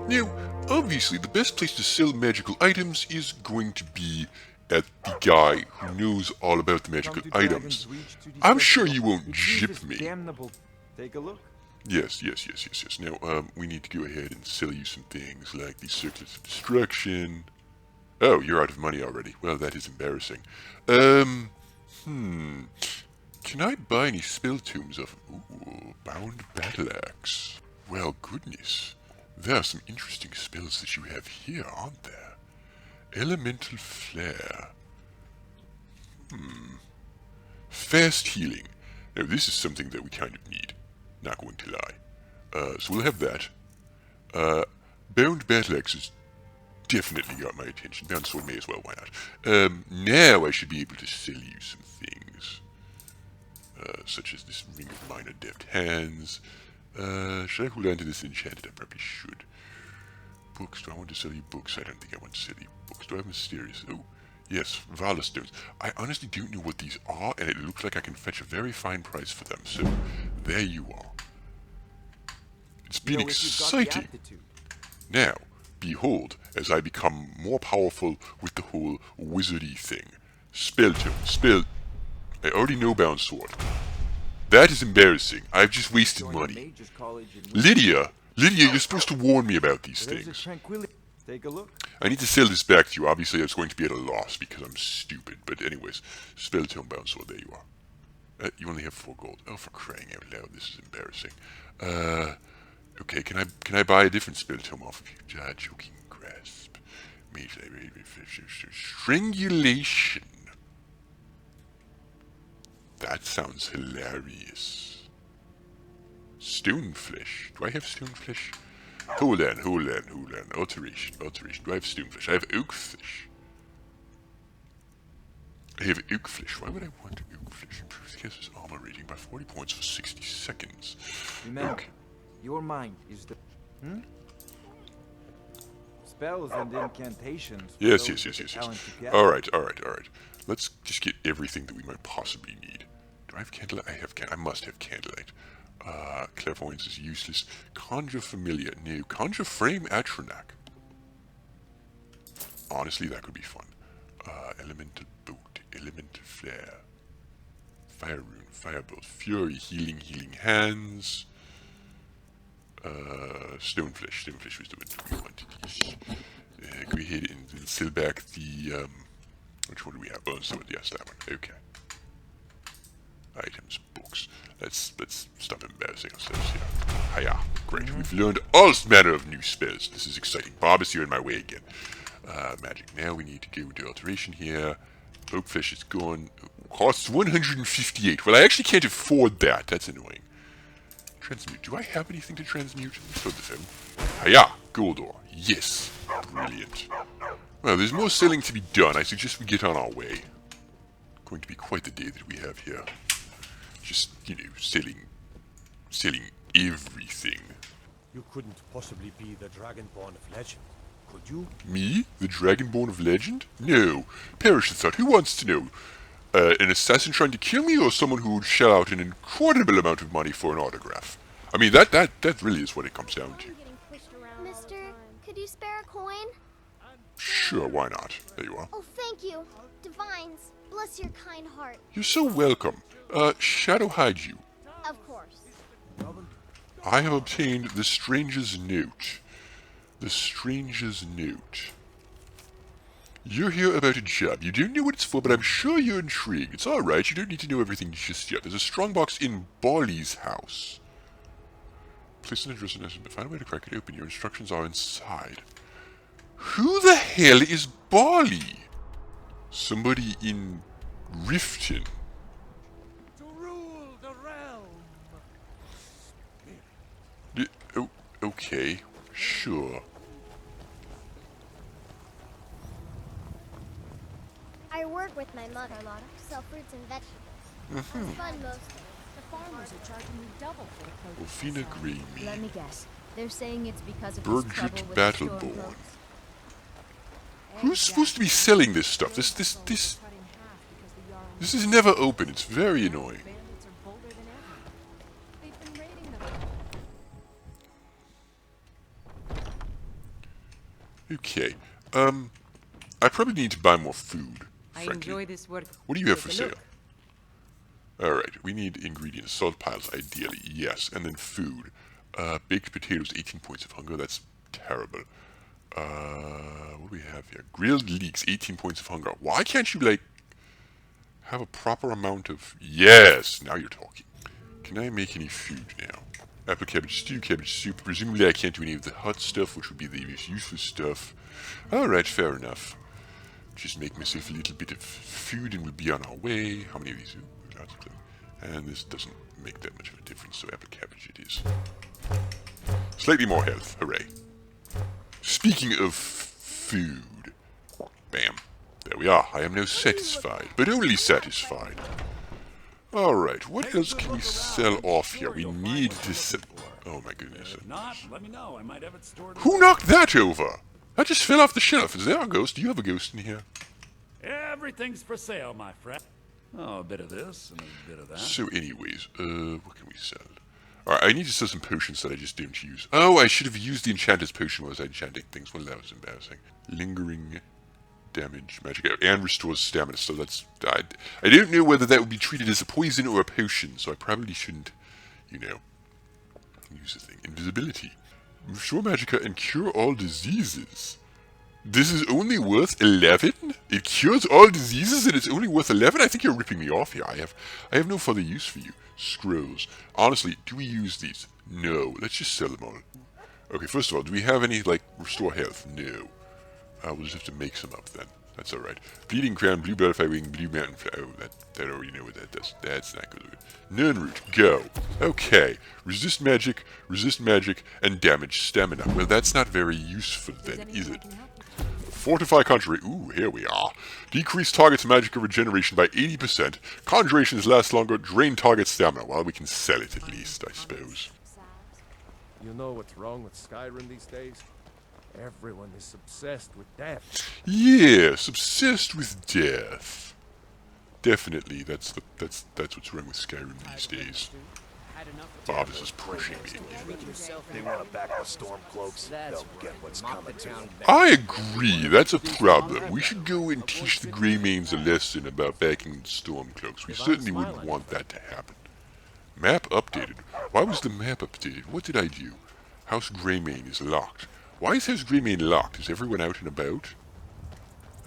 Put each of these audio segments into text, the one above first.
Now, obviously, the best place to sell magical items is going to be at the guy who knows all about the magical items. I'm sure you won't jip me. Damnable. Take a look. Yes. Now, we need to go ahead and sell you some things like these circlets of destruction. Oh, you're out of money already. Well, that is embarrassing. Can I buy any spell tomes of... Ooh, bound battle axe. Well, goodness. There are some interesting spells that you have here, aren't there? Elemental Flare. Fast healing. Now, this is something that we kind of need. Not going to lie. So we'll have that. Bound battle axe has definitely got my attention. Bound sword may as well, why not? Now I should be able to sell you some things. Such as this Ring of Minor Deft Hands. Should I hold on to this enchanted? I probably should. Books. Do I want to sell you books? I don't think I want to sell you books. Do I have mysterious? Oh, yes, Vala stones. I honestly don't know what these are, and it looks like I can fetch a very fine price for them. So, there you are. It's been exciting. Now, behold, as I become more powerful with the whole wizardy thing. Spell tome. Spell... I already know Bound Sword. That is embarrassing. I've just wasted money. Lydia, you're supposed to warn me about these things. Take a look. I need to sell this back to you. Obviously, I was going to be at a loss because I'm stupid. But anyways, spell tome Bound Sword. There you are. You only have 4 gold. Oh, for crying out loud, this is embarrassing. Okay, can I buy a different spell tome off of you? Joking grasp. Strangulation. That sounds hilarious. Stoneflesh. Do I have stoneflesh? Hold on. Alteration. Do I have stoneflesh? I have oakflesh. Why would I want oakflesh? Improves the caster's armor rating by 40 points for 60 seconds. Remember, your mind is the... Spells and incantations. Yes. Alright. Let's just get everything that we might possibly need. Do I have candlelight? I must have candlelight. Clairvoyance is useless. Conjure Familiar. No. Conjure Frame Atronak. Honestly, that could be fun. Elemental Boat. Elemental Flare. Fire Rune. Firebolt. Fury. Healing Hands. Stoneflesh. Stoneflesh was the one we wanted. Go ahead and sell back the... which one do we have? Oh, so yes, that one. Okay. Items, books. Let's stop embarrassing ourselves here. Hiya. Great. We've learned all manner of new spells. This is exciting. Bob is here in my way again. Magic. Now we need to go to alteration here. Oakflesh is gone. Costs 158. Well, I actually can't afford that. That's annoying. Transmute. Do I have anything to transmute? Let's the phone. Hiya. Goldor. Yes. Brilliant. Well, there's more selling to be done. I suggest we get on our way. Going to be quite the day that we have here. Just, selling everything. You couldn't possibly be the Dragonborn of Legend, could you? Me? The Dragonborn of Legend? No. Perish the thought. Who wants to know? An assassin trying to kill me, or someone who would shell out an incredible amount of money for an autograph? I mean, that really is what it comes down to. Mister, could you spare a coin? Sure, why not? There you are. Oh, thank you. Divines, bless your kind heart. You're so welcome. Shadow hide you. Of course. I have obtained the Stranger's Note. The Stranger's Note. You're here about a job. You don't know what it's for, but I'm sure you're intrigued. It's alright, you don't need to know everything just yet. There's a strongbox in Barley's house. Place an address and find a way to crack it open. Your instructions are inside. Who the hell is Barley? Somebody in Riften. To rule the realm. Okay, sure. I work with my mother, sell fruits and vegetables. It's fun most days. The farmers are charging you double for the produce. Wolfina Greyme. Let me guess. They're saying it's because of his trouble Bergdrit with the storm Battleborn. cloaks? Who's supposed to be selling this stuff? This is never open. It's very annoying. Bandits are bolder than ever. They've been raiding them. Okay. I probably need to buy more food, I frankly. enjoy this work. What do you have for Take a sale? look. Alright, we need ingredients. Salt piles, ideally, yes. And then food. Baked potatoes, 18 points of hunger. That's terrible. What do we have here? Grilled leeks, 18 points of hunger. Why can't you, like, have a proper amount of... Yes! Now you're talking. Can I make any food now? Apple cabbage stew, cabbage soup. Presumably I can't do any of the hot stuff, which would be the most useful stuff. Alright, fair enough. Just make myself a little bit of food and we'll be on our way. How many of these? Ooh, lots of them. And this doesn't make that much of a difference, so apple cabbage it is. Slightly more health, hooray. Speaking of food. Bam. There we are. I am now satisfied, but only satisfied. Alright, what else can we sell off here? We need to sell... Oh my goodness. If not, let me know. I might have it stored. Who knocked that over? That just fell off the shelf. Is there a ghost? Do you have a ghost in here? Everything's for sale, my friend. Oh, a bit of this and a bit of that. So anyways, what can we sell? Alright, I need to sell some potions that I just don't use. Oh, I should have used the enchanter's potion while I was enchanting things. Well, that was embarrassing. Lingering damage, magic, and restores stamina, so that's... I don't know whether that would be treated as a poison or a potion, so I probably shouldn't, you know, use the thing. Invisibility. Restore magicka and cure all diseases. This is only worth 11? It cures all diseases and it's only worth 11? I think you're ripping me off here. I have no further use for you. Scrolls. Honestly, do we use these? No. Let's just sell them all. Okay, first of all, do we have any, like, restore health? No. We'll just have to make some up then. That's alright. Bleeding Crown, Blue Butterfly Wing, Blue Mountain Flower. Oh, that I already know what that does. That's not good. Nern Root, go. Okay. Resist magic, and damage stamina. Well, that's not very useful then, is it? Fortify Conjuration. Ooh, here we are. Decrease target's magic regeneration by 80%. Conjurations last longer. Drain target stamina. Well, we can sell it at least, I suppose. You know what's wrong with Skyrim these days? Everyone is obsessed with death. Yes, obsessed with death. Definitely, that's what's wrong with Skyrim these days. Bob is just pushing me again. They want to back the Stormcloaks. They'll get what's coming to them. I agree, that's a problem. We should go and teach the Greymanes a lesson about backing the Stormcloaks. We certainly wouldn't want that to happen. Map updated. Why was the map updated? What did I do? House Greymane is locked. Why is House Greymane locked? Is everyone out and about?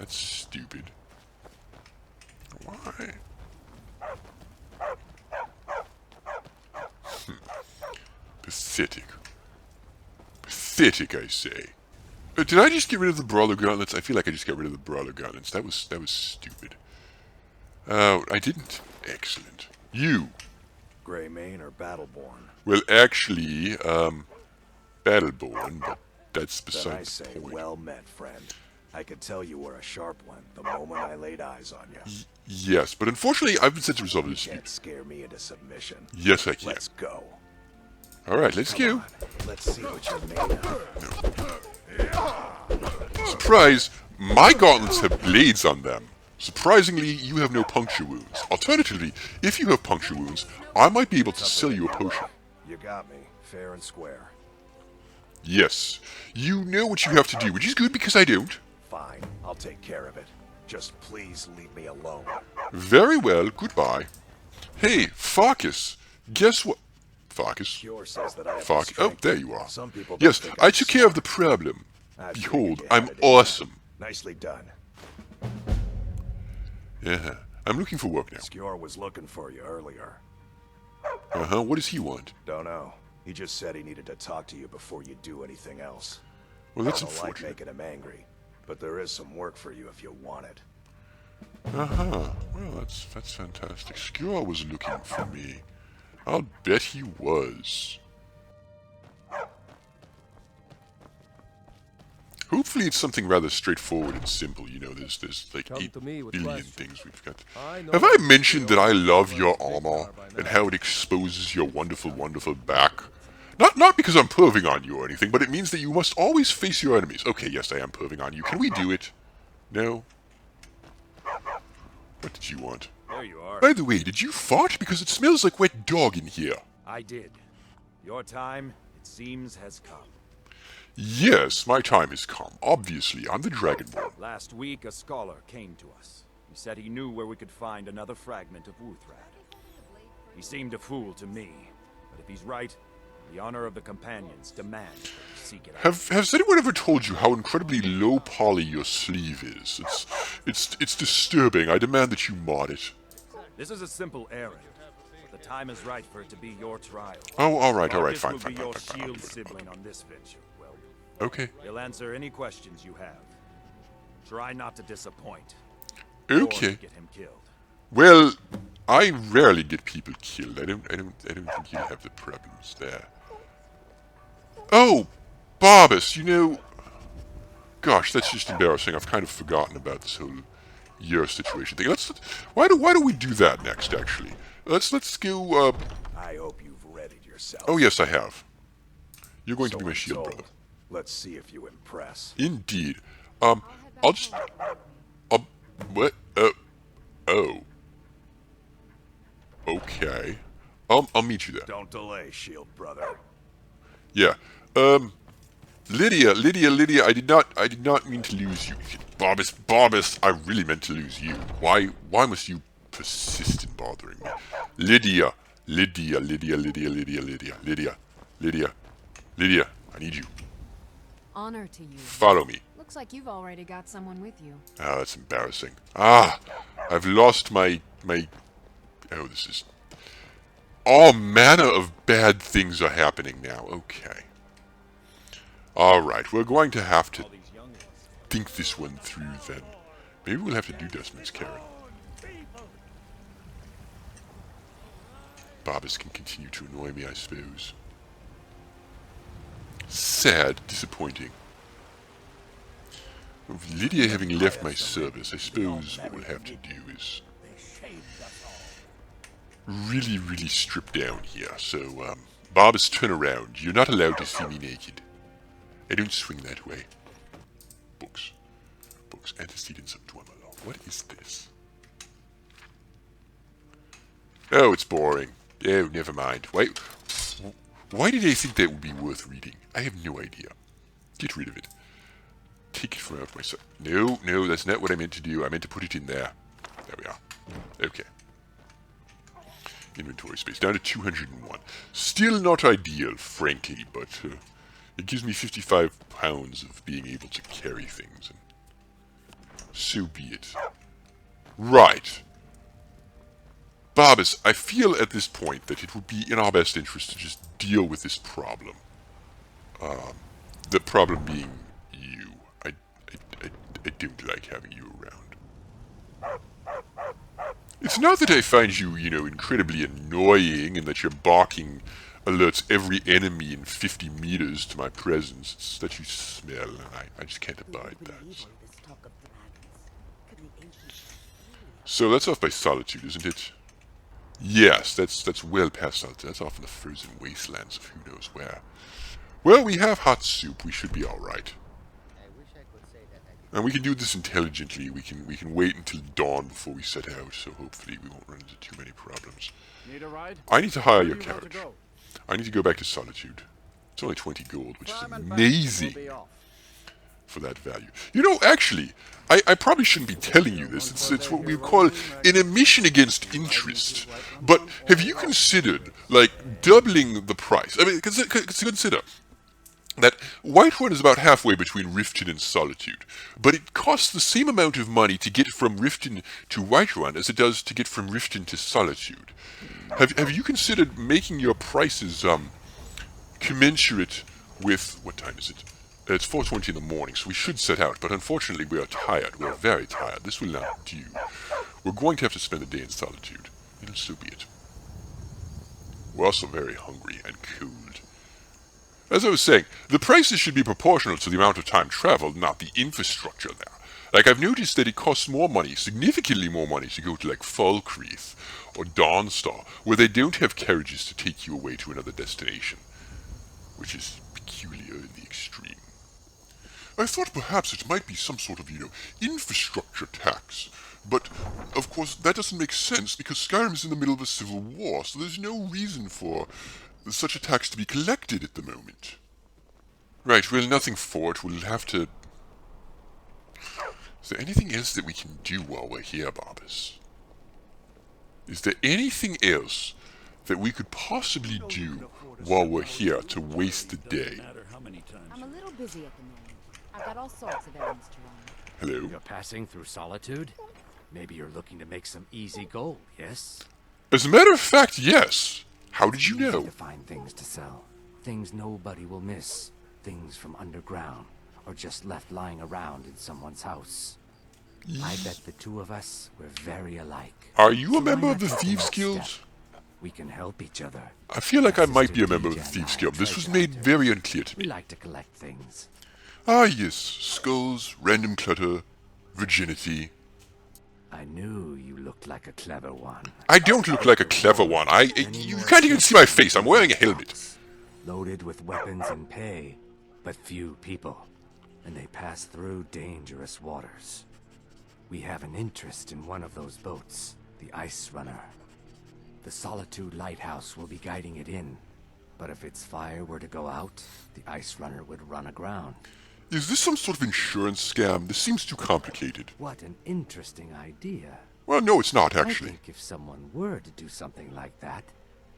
That's stupid. Why? Pathetic. Pathetic, I say. Did I just get rid of the Brawler Gauntlets? I feel like I just got rid of the Brawler Gauntlets. That was stupid. I didn't. Excellent. You. Greymane or Battleborn? Well, actually, Battleborn, but that's Then beside I the say, point. well met, friend. I could tell you were a sharp one the moment I laid eyes on you. Yes, but unfortunately, I've been sent to resolve this Can't dispute. scare me into submission. Yes, I can. Let's go. Alright, let's Come go. on, let's see what you're made of. Surprise! My gauntlets have blades on them. Surprisingly, you have no puncture wounds. Alternatively, if you have puncture wounds, I might be able to sell you a potion. You got me, fair and square. Yes, you know what you have to do, which is good because I don't. Fine, I'll take care of it. Just please leave me alone. Very well, goodbye. Hey, Farkas, guess what? Farkas? Cure says that I have the Farkas. Oh, strength. there you are. Some people don't Yes, think I I'm took care of the smart. problem. I figured Behold, you I'm had it in you. awesome. Nicely done. Yeah, I'm looking for work now. Skjor was looking for you earlier. Uh-huh, what does he want? Don't know. He just said he needed to talk to you before you do anything else. Well, that's I don't like unfortunate. making him angry, but there is some work for you if you want it. Uh-huh. Well, that's fantastic. Skjor was looking for me. I'll bet he was. Hopefully it's something rather straightforward and simple. You know, there's like Come 8 to me with billion questions. things we've got. I know Have I you mentioned that I feel love like your a big armor star by and now. how it exposes your wonderful, wonderful back? Not because I'm perving on you or anything, but it means that you must always face your enemies. Okay, yes, I am perving on you. Can we do it? No? What did you want? There you are. By the way, did you fart? Because it smells like wet dog in here. I did. Your time, it seems, has come. Yes, my time has come. Obviously, I'm the Dragonborn. Last week, a scholar came to us. He said he knew where we could find another fragment of Wuthrad. He seemed a fool to me, but if he's right, the honor of the companions demands that we seek it out. Has anyone ever told you how incredibly low poly your sleeve is? It's disturbing. I demand that you mod it. This is a simple errand, but the time is right for it to be your trial. Oh, all right, Marcus fine, will fine, be fine, your fine, I'll shield do it. sibling on this venture. Well, Okay. he'll answer any questions you have. Try not to disappoint. Okay. Or get him killed. Well, I rarely get people killed. I don't think you'll have the problems there. Oh, Barbas, you know, gosh, that's just embarrassing. I've kind of forgotten about this whole year situation thing. Why do we do that next? Actually, let's go. I hope you've readied yourself. Oh yes, I have. You're going to be my I'm shield told. brother. Let's see if you impress. Indeed. I'll just. What? Oh. Okay. I'll meet you there. Don't delay, shield brother. Yeah. Lydia, I did not mean to lose you. Barbas, I really meant to lose you. Why must you persist in bothering me? Lydia, I need you. Honor to you. Follow me. Looks like you've already got someone with you. Ah, that's embarrassing. Ah, I've lost my... Oh, this is... All manner of bad things are happening now. Okay. Alright, we're going to have to think this one through then. Maybe we'll have to do Desmond's Karen. Barbas can continue to annoy me, I suppose. Sad, disappointing. With Lydia having left my service, I suppose what we'll have to do is really strip down here. So, Barbas, turn around. You're not allowed to see me naked. I don't swing that way. Books. Antecedents of Dwemer. What is this? Oh, it's boring. Oh, never mind. Why did I think that would be worth reading? I have no idea. Get rid of it. Take it from out my sight. No, that's not what I meant to do. I meant to put it in there. There we are. Okay. Inventory space down to 201. Still not ideal, frankly, but it gives me 55 pounds of being able to carry things. And so be it. Right. Barbas, I feel at this point that it would be in our best interest to just deal with this problem. The problem being you. I don't like having you around. It's not that I find you, incredibly annoying and that your barking alerts every enemy in 50 meters to my presence. It's that you smell, and I just can't abide that. So that's off by Solitude, isn't it? Yes, that's well past Solitude. That's off in the frozen wastelands of who knows where. Well, we have hot soup. We should be all right. And we can do this intelligently. We can wait until dawn before we set out, so hopefully we won't run into too many problems. Need a ride? I need to hire your Where do you want to carriage. go? I need to go back to Solitude. It's only 20 gold, which is Time and back, amazing we'll be off. for that value. Actually, I probably shouldn't be telling you this. It's what we call an emission against interest. But have you considered, doubling the price? I mean, consider that Whiterun is about halfway between Riften and Solitude, but it costs the same amount of money to get from Riften to Whiterun as it does to get from Riften to Solitude. Have you considered making your prices commensurate with... What time is it? It's 4:20 in the morning, so we should set out, but unfortunately we are tired. We are very tired. This will not do. We're going to have to spend the day in Solitude. It'll so be it. We're also very hungry and cold. As I was saying, the prices should be proportional to the amount of time traveled, not the infrastructure there. I've noticed that it costs more money, significantly more money, to go to, Falkreath or Dawnstar, where they don't have carriages to take you away to another destination, which is peculiar in the extreme. I thought perhaps it might be some sort of, infrastructure tax. But, of course, that doesn't make sense because Skyrim is in the middle of a civil war, so there's no reason for such a tax to be collected at the moment. Right, well, nothing for it. We'll have to... Is there anything else that we can do while we're here, Barbas? Is there anything else that we could possibly do while we're here to waste the day? Matter how many times. I'm a little busy at the moment. I've got all sorts of errands to run. Hello? You're passing through solitude? Maybe you're looking to make some easy gold, yes? As a matter of fact, yes. How did you Easy know? to find things to sell. Things nobody will miss. Things from underground, or just left lying around in someone's house. I bet the two of us were very alike. Are you a So member why of the not take Thieves that Guild? step? We can help each other. I feel like I My might be a sister member of the Deja and Thieves I are Guild. This was treasure made hunters. very unclear to We me. like to collect things. Ah, yes. Skulls, random clutter, virginity. I knew you looked like a clever one. I don't look like a clever one. You can't even see my face. I'm wearing a helmet. Loaded with weapons and pay, but few people. And they pass through dangerous waters. We have an interest in one of those boats, the Ice Runner. The Solitude Lighthouse will be guiding it in. But if its fire were to go out, the Ice Runner would run aground. Is this some sort of insurance scam? This seems too complicated. What an interesting idea. Well, no, it's not, I actually. think if someone were to do something like that,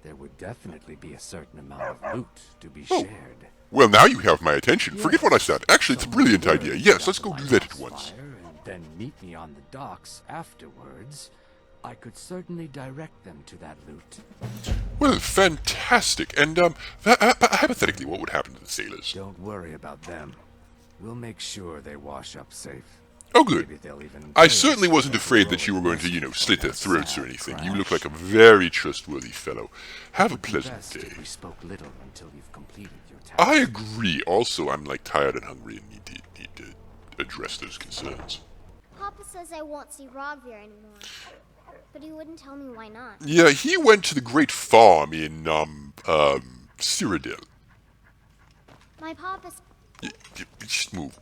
there would definitely be a certain amount of loot to be Oh. shared. Well, now you have my attention. Forget what I said. Actually, it's a Someone brilliant were idea. to Yes, set let's the go do that at lighthouse once. fire and then meet me on the docks afterwards. I could certainly direct them to that loot. Well, fantastic. And, hypothetically, what would happen to the sailors? Don't worry about them. We'll make sure they wash up safe. Oh, good. Maybe they'll even I pay certainly us wasn't for afraid that heroic you were going to, rescue slit their from throats or sad anything. You look crash. like a very trustworthy fellow. Have a Would be pleasant best day. if we spoke little until you've completed your task. I agree. Also, I'm, tired and hungry and need to address those concerns. Papa says I won't see Rogvir anymore. But he wouldn't tell me why not. Yeah, he went to the Great Farm in, Cyrodiil. My papa's... Just move.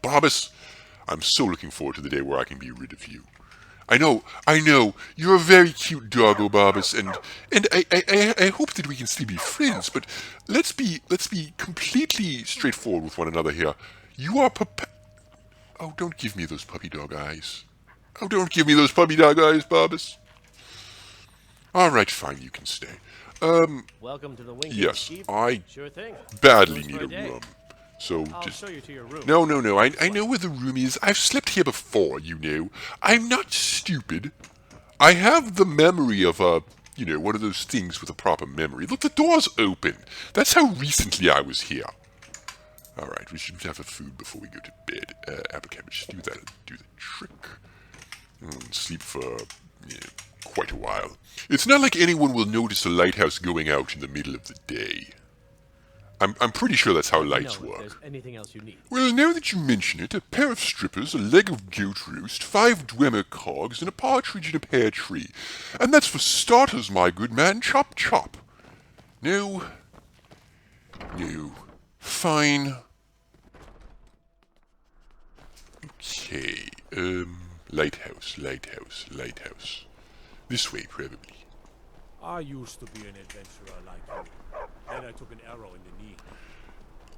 Barbas, I'm so looking forward to the day where I can be rid of you. I know, you're a very cute doggo, Barbas, and I hope that we can still be friends, but let's be completely straightforward with one another here. You are Oh, don't give me those puppy dog eyes. Oh, don't give me those puppy dog eyes, Barbas. Alright, fine, you can stay. Welcome to the Wing. Yes, Chief. I Sure thing. badly Goes need for a day. room. So I'll just... show you to your room. No, I know where the room is. I've slept here before, you know. I'm not stupid. I have the memory of one of those things with a proper memory. Look, the door's open. That's how recently I was here. Alright, we should have a food before we go to bed. Apple cabbage, do that, do the trick. Sleep for quite a while. It's not like anyone will notice a lighthouse going out in the middle of the day. I'm pretty sure that's how lights No, if work. there's anything else you need. Well, now that you mention it, a pair of strippers, a leg of goat roast, 5 Dwemer cogs, and a partridge in a pear tree. And that's for starters, my good man. Chop, chop. No. Fine. Okay, lighthouse. This way, probably. I used to be an adventurer like you. Then I took an arrow in the knee.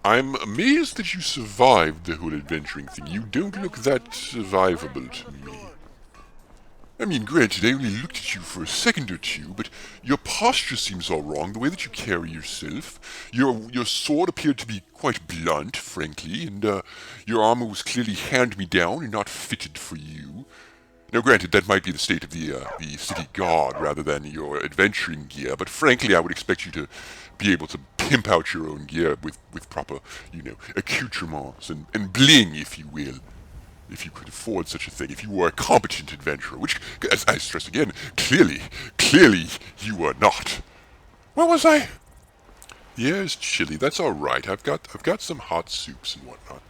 I'm amazed that you survived the whole adventuring thing. You don't look that survivable to me. I mean, granted, I only looked at you for a second or two, but your posture seems all wrong, the way that you carry yourself. Your sword appeared to be quite blunt, frankly, and your armor was clearly hand-me-down and not fitted for you. Now, granted, that might be the state of the city guard rather than your adventuring gear, but frankly, I would expect you to be able to pimp out your own gear with proper, accoutrements and bling, if you will. If you could afford such a thing, if you were a competent adventurer, which, as I stress again, clearly you are not. Where was I? Yeah, it's chilly. That's all right. I've got some hot soups and whatnot.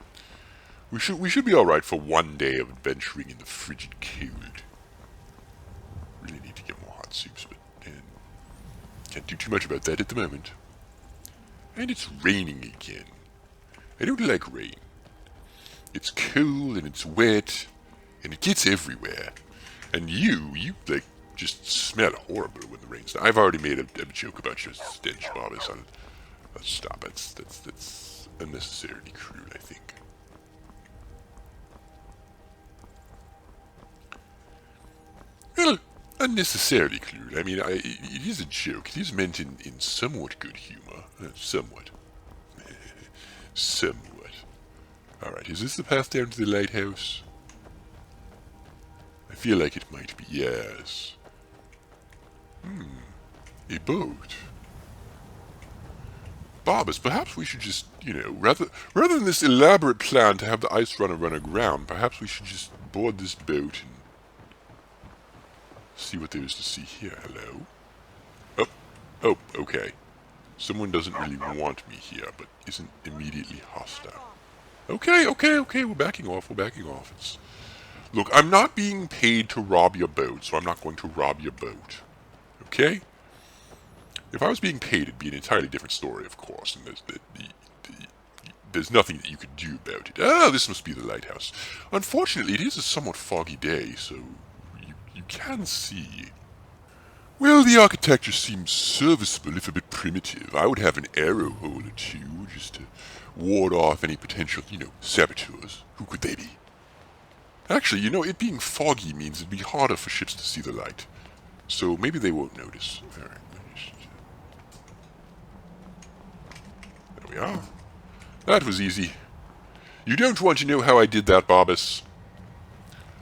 We should be all right for one day of adventuring in the frigid cold. Really need to get more hot soups, but can't do too much about that at the moment. And it's raining again. I don't like rain. It's cold and it's wet, and it gets everywhere. And you just smell horrible when the rain's down. I've already made a joke about your stench, Barbas. I'll stop. That's unnecessarily cruel, I think. Well, unnecessarily cruel. I mean, it is a joke. It is meant in somewhat good humor. Somewhat. Somewhat. Alright, is this the path down to the lighthouse? I feel like it might be, yes. A boat. Barbas, perhaps we should just, you know, rather than this elaborate plan to have the ice runner run aground, perhaps we should just board this boat and see what there is to see here. Hello? Oh, okay. Someone doesn't really want me here, but isn't immediately hostile. Okay, we're backing off, Look, I'm not being paid to rob your boat, so I'm not going to rob your boat. Okay? If I was being paid, it'd be an entirely different story, of course, and there's nothing that you could do about it. Ah, this must be the lighthouse. Unfortunately, it is a somewhat foggy day, so you can see. Well, the architecture seems serviceable, if a bit primitive. I would have an arrow hole or two, just to ward off any potential, you know, saboteurs. Who could they be? Actually, you know, it being foggy means it'd be harder for ships to see the light. So maybe they won't notice. Alright. There we are. That was easy. You don't want to know how I did that, Barbas.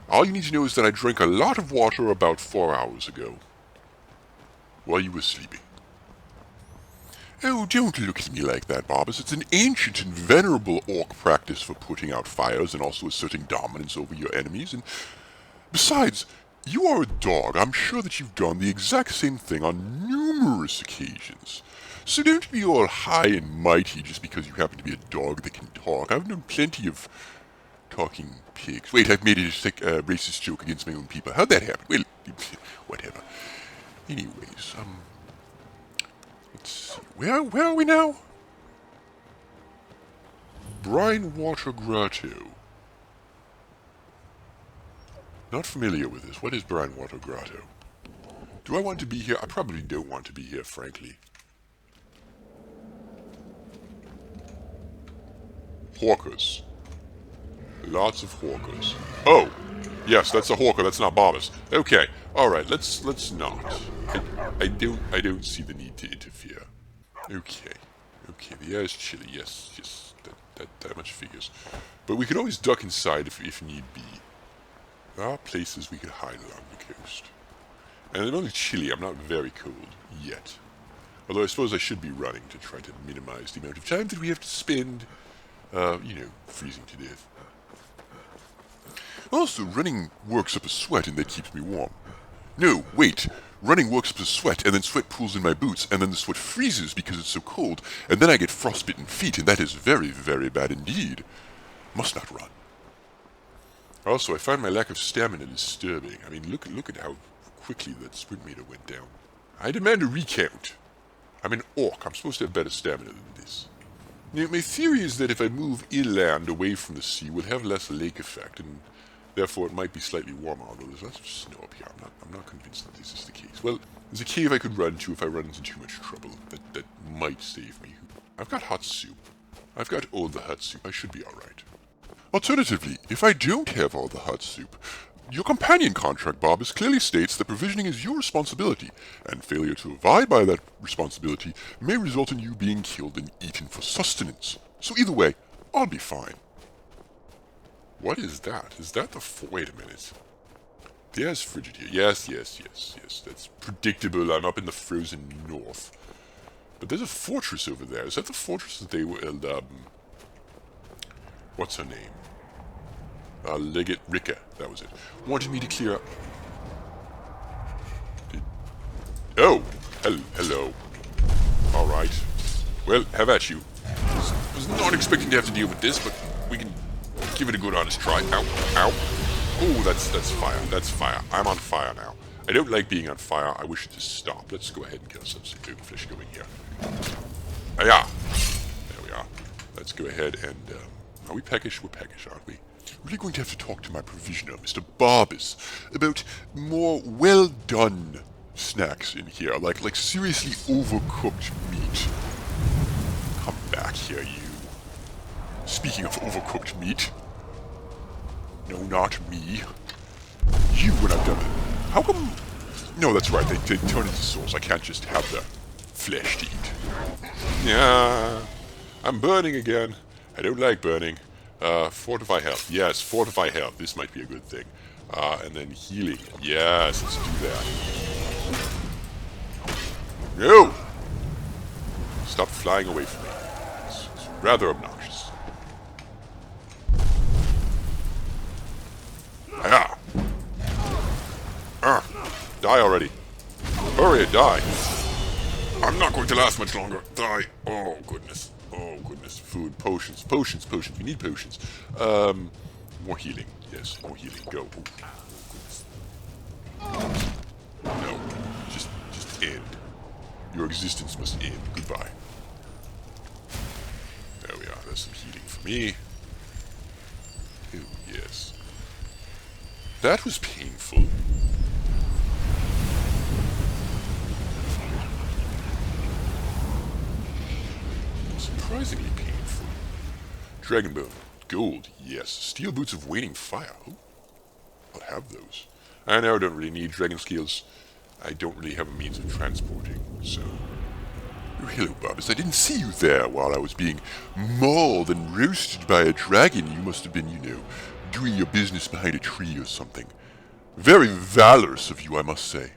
All you need to know is that I drank a lot of water about 4 hours ago. While you were sleeping. Oh, don't look at me like that, Barbas. It's an ancient and venerable orc practice for putting out fires and also asserting dominance over your enemies. And besides, you are a dog. I'm sure that you've done the exact same thing on numerous occasions. So don't be all high and mighty just because you happen to be a dog that can talk. I've known plenty of talking pigs. Wait, I've made a racist joke against my own people. How'd that happen? Well, whatever. Anyways, let's see. Where are we now? Brine Water Grotto. Not familiar with this. What is Brine Water Grotto? Do I want to be here? I probably don't want to be here, frankly. Hawkers. Lots of hawkers. Oh! Yes, that's a hawker, that's not Barbas. Okay, alright, let's not. I don't see the need to interfere. Okay, the air is chilly, yes, that much figures. But we could always duck inside if need be. There are places we could hide along the coast. And I'm only chilly, I'm not very cold, yet. Although I suppose I should be running to try to minimize the amount of time that we have to spend, you know, freezing to death. Also, running works up a sweat and that keeps me warm. No, wait. Running works up a sweat and then sweat pools in my boots and then the sweat freezes because it's so cold and then I get frostbitten feet and that is very, very bad indeed. Must not run. Also, I find my lack of stamina disturbing. I mean, look at how quickly that sprint meter went down. I demand a recount. I'm an orc. I'm supposed to have better stamina than this. Now, my theory is that if I move inland away from the sea, we'll have less lake effect and therefore, it might be slightly warmer, although there's lots of snow up here. I'm not convinced that this is the case. Well, there's a cave I could run to if I run into too much trouble. That might save me. I've got hot soup. I've got all the hot soup. I should be alright. Alternatively, if I don't have all the hot soup, your companion contract, Barbas, clearly states that provisioning is your responsibility, and failure to abide by that responsibility may result in you being killed and eaten for sustenance. So either way, I'll be fine. What is that? Is that the... Wait a minute. The air's frigid here. Yes. That's predictable. I'm up in the frozen north. But there's a fortress over there. Is that the fortress that they will... what's her name? Legate Rika. That was it. Wanted me to clear up... Oh! Hello. Alright. Well, have at you. Was not expecting to have to deal with this, but we can... give it a good honest try. Ow. Oh, that's fire. That's fire. I'm on fire now. I don't like being on fire. I wish it to stop. Let's go ahead and get ourselves some fish going here. Ah, there we are. Let's go ahead and... are we peckish? We're peckish, aren't we? Really going to have to talk to my provisioner, Mr. Barbas, about more well-done snacks in here. Like seriously overcooked meat. Come back here, you. Speaking of overcooked meat. No, not me. You, when I've done it. How come... No, that's right, they turn into souls. I can't just have the flesh to eat. Yeah, I'm burning again. I don't like burning. Fortify health. Yes, fortify health. This might be a good thing. And then healing. Yes, let's do that. No! Stop flying away from me. It's rather obnoxious. Ah! Die already. Hurry, die. I'm not going to last much longer. Die. Oh, goodness. Oh, goodness. Food, potions, potions, potions. We need potions. More healing. Yes, more healing. Go. Oh, goodness. No. Just end. Your existence must end. Goodbye. There we are. There's some healing for me. Oh, yes. That was painful. Surprisingly painful. Dragonbone. Gold. Yes. Steel boots of waning fire. Oh, I'll have those. I now don't really need dragon skills. I don't really have a means of transporting, so... Oh, hello, Barbus. I didn't see you there while I was being mauled and roasted by a dragon. You must have been, you know, doing your business behind a tree or something. Very valorous of you, I must say.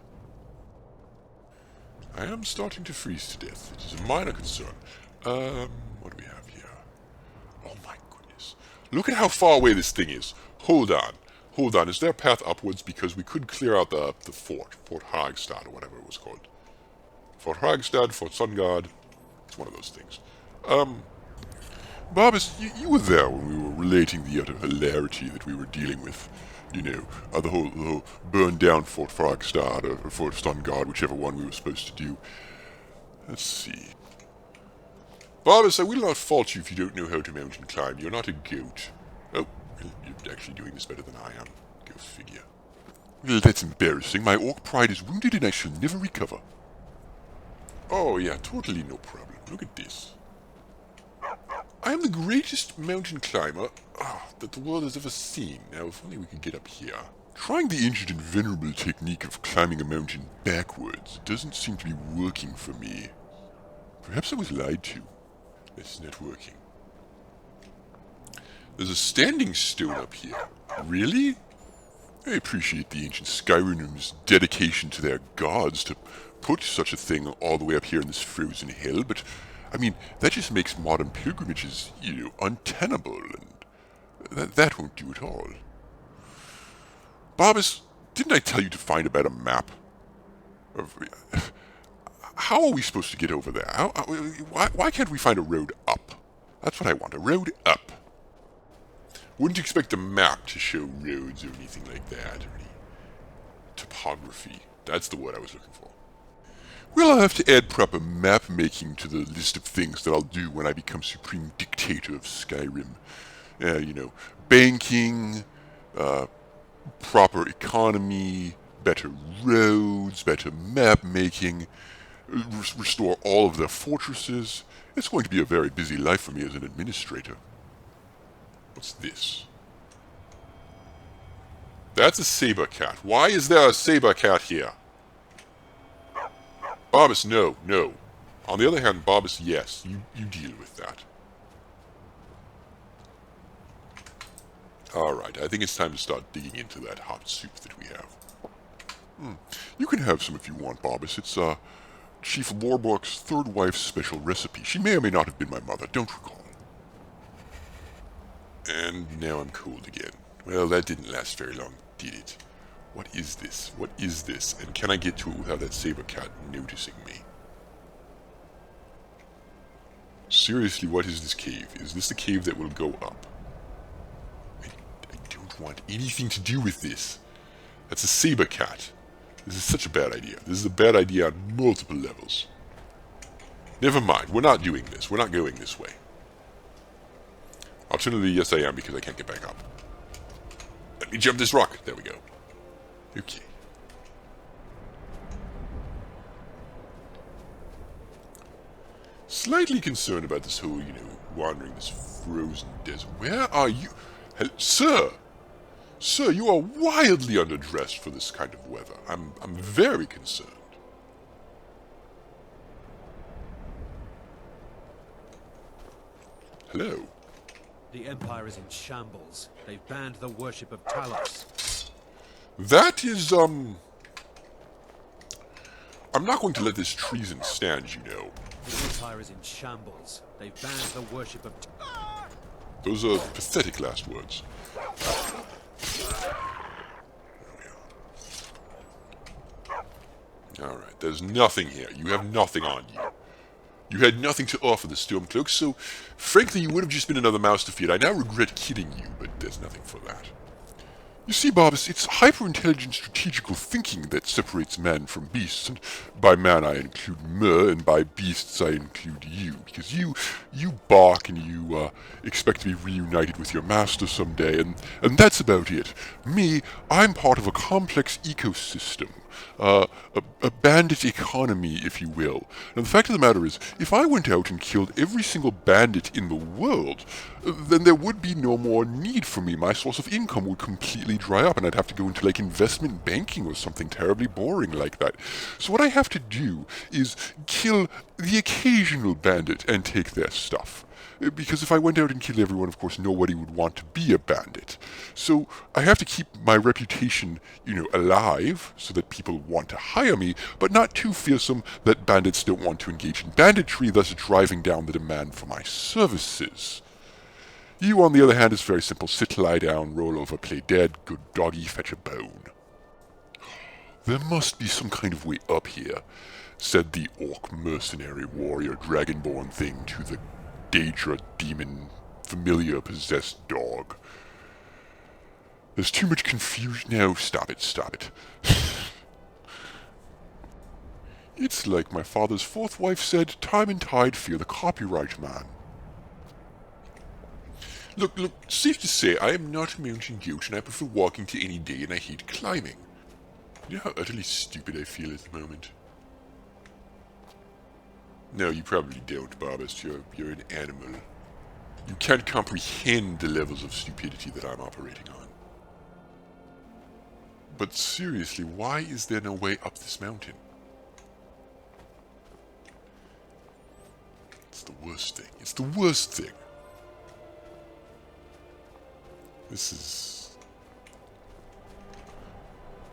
I am starting to freeze to death. It is a minor concern. What do we have here? Oh my goodness. Look at how far away this thing is. Hold on. Hold on. Is there a path upwards? Because we could clear out the fort. Fort Hagstad, or whatever it was called. Fort Hagstad, Fort Sungard. It's one of those things. Barbus, you were there when we were relating the utter hilarity that we were dealing with. You know, the whole burn down Fort Hagstad or Fort Sungard, whichever one we were supposed to do. Let's see. Barbus, I will not fault you if you don't know how to mountain climb. You're not a goat. Oh, well, you're actually doing this better than I am. Go figure. Well, that's embarrassing. My orc pride is wounded and I shall never recover. Oh, yeah, totally no problem. Look at this. I am the greatest mountain climber that the world has ever seen. Now, if only we could get up here. Trying the ancient and venerable technique of climbing a mountain backwards doesn't seem to be working for me. Perhaps I was lied to. It's not working. There's a standing stone up here. Really? I appreciate the ancient Skyrim's dedication to their gods to put such a thing all the way up here in this frozen hill, but, I mean, that just makes modern pilgrimages, you know, untenable, and that won't do at all. Barbus, didn't I tell you to find a better map? How are we supposed to get over there? Why can't we find a road up? That's what I want, a road up. Wouldn't expect a map to show roads or anything like that, or any topography. That's the word I was looking for. Well, I'll have to add proper map making to the list of things that I'll do when I become supreme dictator of Skyrim. You know, banking, proper economy, better roads, better map making, restore all of their fortresses. It's going to be a very busy life for me as an administrator. What's this? That's a saber cat. Why is there a saber cat here? Barbus, no, no. On the other hand, Barbus, yes, you deal with that. Alright, I think it's time to start digging into that hot soup that we have. You can have some if you want, Barbus. It's, Chief Lorbork's third wife's special recipe. She may or may not have been my mother, don't recall. And now I'm cold again. Well, that didn't last very long, did it? What is this? What is this? And can I get to it without that saber cat noticing me? Seriously, what is this cave? Is this the cave that will go up? I don't want anything to do with this. That's a saber cat. This is such a bad idea. This is a bad idea on multiple levels. Never mind, we're not doing this. We're not going this way. Alternatively, yes I am, because I can't get back up. Let me jump this rock. There we go. Okay. Slightly concerned about this whole, wandering this frozen desert. Where are you? Sir! Sir, you are wildly underdressed for this kind of weather. I'm very concerned. Hello? The Empire is in shambles. They've banned the worship of Talos. That is, I'm not going to let this treason stand, you know. The Empire is in shambles. They've banned the worship of... Those are pathetic last words. Alright, there's nothing here. You have nothing on you. You had nothing to offer the Stormcloak, so frankly you would have just been another mouse to feed. I now regret kidding you, but there's nothing for that. You see, Barbas, it's hyper-intelligent strategical thinking that separates man from beasts, and by man I include Mer, and by beasts I include you, because you bark and you expect to be reunited with your master someday, and that's about it. Me, I'm part of a complex ecosystem, a bandit economy, if you will. And the fact of the matter is, if I went out and killed every single bandit in the world, then there would be no more need for me. My source of income would completely dry up, and I'd have to go into, like, investment banking or something terribly boring like that. So what I have to do is kill the occasional bandit and take their stuff. Because if I went out and killed everyone, of course, nobody would want to be a bandit. So I have to keep my reputation, alive, so that people want to hire me, but not too fearsome that bandits don't want to engage in banditry, thus driving down the demand for my services. You, on the other hand, is very simple. Sit, lie down, roll over, play dead, good doggy, fetch a bone. There must be some kind of way up here, said the orc mercenary warrior dragonborn thing to the Daedra demon familiar possessed dog. There's too much confusion. No, stop it. It's like my father's fourth wife said, time and tide fear the copyright man. Look, safe to say, I am not a mountain goat, and I prefer walking to any day, and I hate climbing. You know how utterly stupid I feel at the moment? No, you probably don't, Barbas. You're an animal. You can't comprehend the levels of stupidity that I'm operating on. But seriously, why is there no way up this mountain? It's the worst thing. It's the worst thing. This is...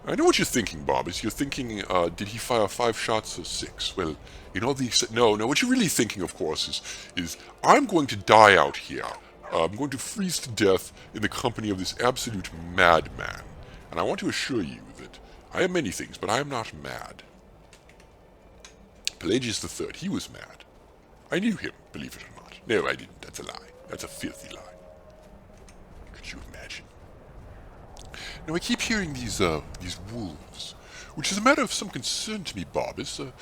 I know what you're thinking, Barbas. You're thinking, did he fire 5 shots or 6? Well, no, what you're really thinking, of course, is I'm going to die out here. I'm going to freeze to death in the company of this absolute madman. And I want to assure you that I am many things, but I am not mad. Pelagius III, he was mad. I knew him, believe it or not. No, I didn't. That's a lie. That's a filthy lie. Could you imagine? Now, I keep hearing these wolves, which is a matter of some concern to me, Barbas.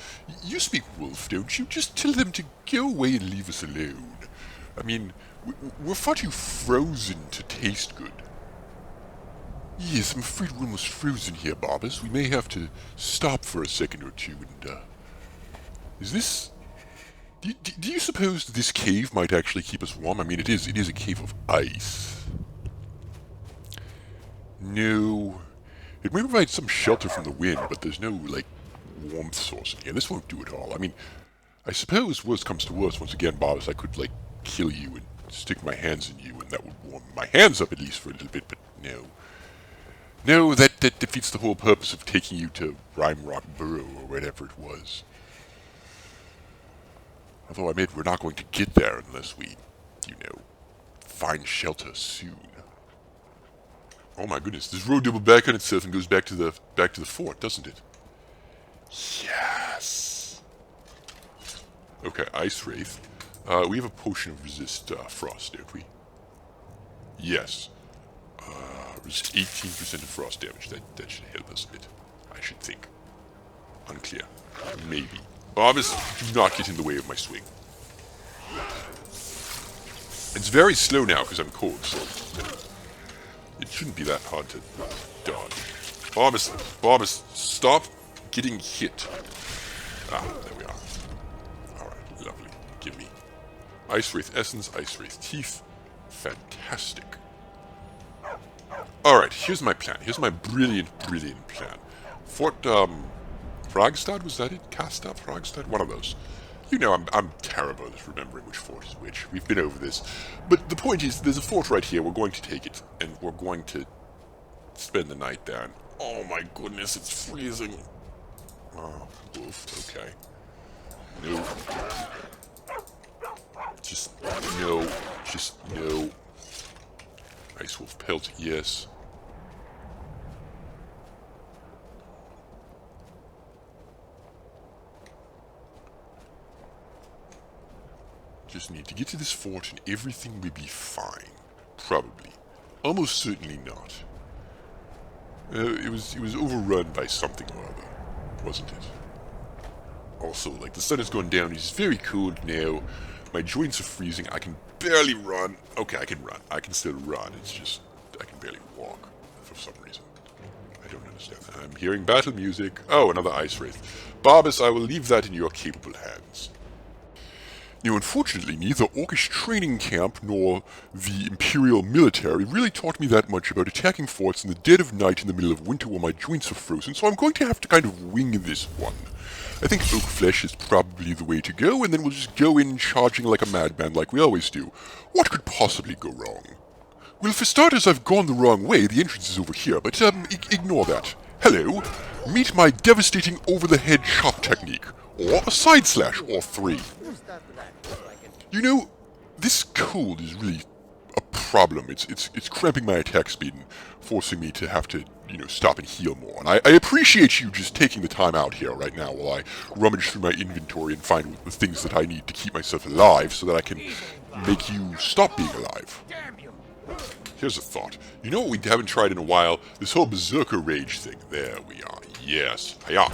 You speak wolf, don't you? Just tell them to go away and leave us alone. I mean, we're far too frozen to taste good. Yes, I'm afraid we're almost frozen here, Barbas. We may have to stop for a second or two and, is this... Do you suppose this cave might actually keep us warm? I mean, it is a cave of ice. No. It may provide some shelter from the wind, but there's no, warmth source in here. This won't do at all. I mean, I suppose worst comes to worst, once again, Barbas, I could, kill you and stick my hands in you, and that would warm my hands up at least for a little bit, but no. No, that defeats the whole purpose of taking you to Rime Rock Burrow, or whatever it was. Although I admit we're not going to get there unless we, find shelter soon. Oh my goodness, this road doubles back on itself and goes back to the fort, doesn't it? Yes. Okay, Ice Wraith. We have a potion of resist frost, don't we? Yes. Resist 18% of frost damage. That should help us a bit, I should think. Unclear. Maybe. Barbas, do not get in the way of my swing. It's very slow now because I'm cold, so it shouldn't be that hard to dodge. Barbas, stop getting hit. Ah, there we are. Alright, lovely. Give Ice Wraith Essence, Ice Wraith Teeth. Fantastic. Alright, here's my plan. Here's my brilliant, brilliant plan. Fort, Fragstad, was that it? Kastad, Fragstad? One of those. You know, I'm terrible at remembering which fort is which. We've been over this. But the point is, there's a fort right here. We're going to take it. And we're going to spend the night there. And, oh my goodness, it's freezing. Oh, oof, okay. No. Just no. Just no. Ice Wolf Pelt, yes. Just need to get to this fort and everything will be fine. Probably. Almost certainly not. It was overrun by something or other, wasn't it? Also, like, the sun has gone down, it's very cold now. My joints are freezing, I can barely run. Okay, I can run. I can still run, it's just, I can barely walk, for some reason. I don't understand that. I'm hearing battle music. Oh, another Ice Wraith. Barbas, I will leave that in your capable hands. Now, unfortunately, neither Orcish training camp nor the Imperial military really taught me that much about attacking forts in the dead of night in the middle of winter while my joints are frozen, so I'm going to have to kind of wing this one. I think oak flesh is probably the way to go, and then we'll just go in charging like a madman like we always do. What could possibly go wrong? Well, for starters, I've gone the wrong way. The entrance is over here, but ignore that. Hello. Meet my devastating over-the-head chop technique, or a side slash, or 3. You know, this cold is really a problem. It's cramping my attack speed and forcing me to have to, you know, stop and heal more. And I appreciate you just taking the time out here right now while I rummage through my inventory and find the things that I need to keep myself alive so that I can make you stop being alive. Here's a thought. You know what we haven't tried in a while? This whole Berserker Rage thing. There we are. Yes. Hiya.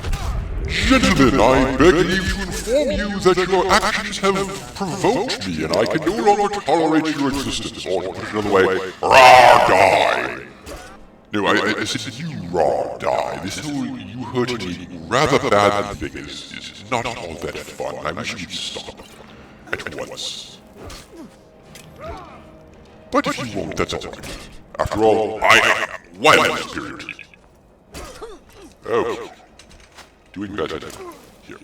Gentlemen, I beg leave to inform you that your actions have provoked me, and I can no longer tolerate your existence. Or, to put it another way, raw die! No, I said you raw die. This whole you hurting me rather bad thing is not all that fun. I wish you'd stop at once. But if you won't, that's alright. After all, I am wildly superior to you. Oh. Doing better. Here.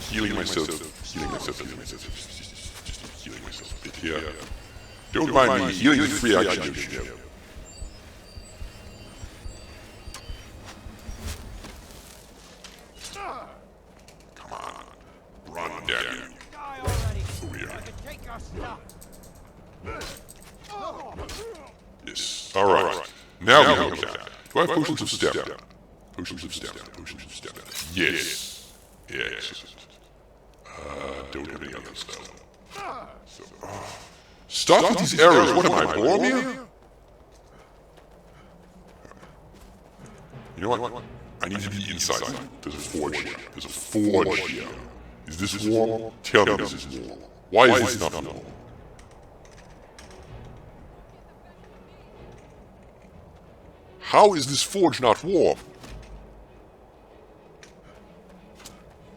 Healing myself. Just healing myself a bit here. Don't mind me, healing is free action. Come on. Run, damn you. Over here. Yes. Alright. Now we come down. Do I have potions of step down? Potions of stamina. Potions of stamina. Yes. Excellent. Don't have any others though. So, stop with these arrows. What am I, Boromir? You know what? I need to be inside. There's a forge here. There's a forge here. Is this warm? Tell me this is warm. Why is this not warm? How is this forge not warm?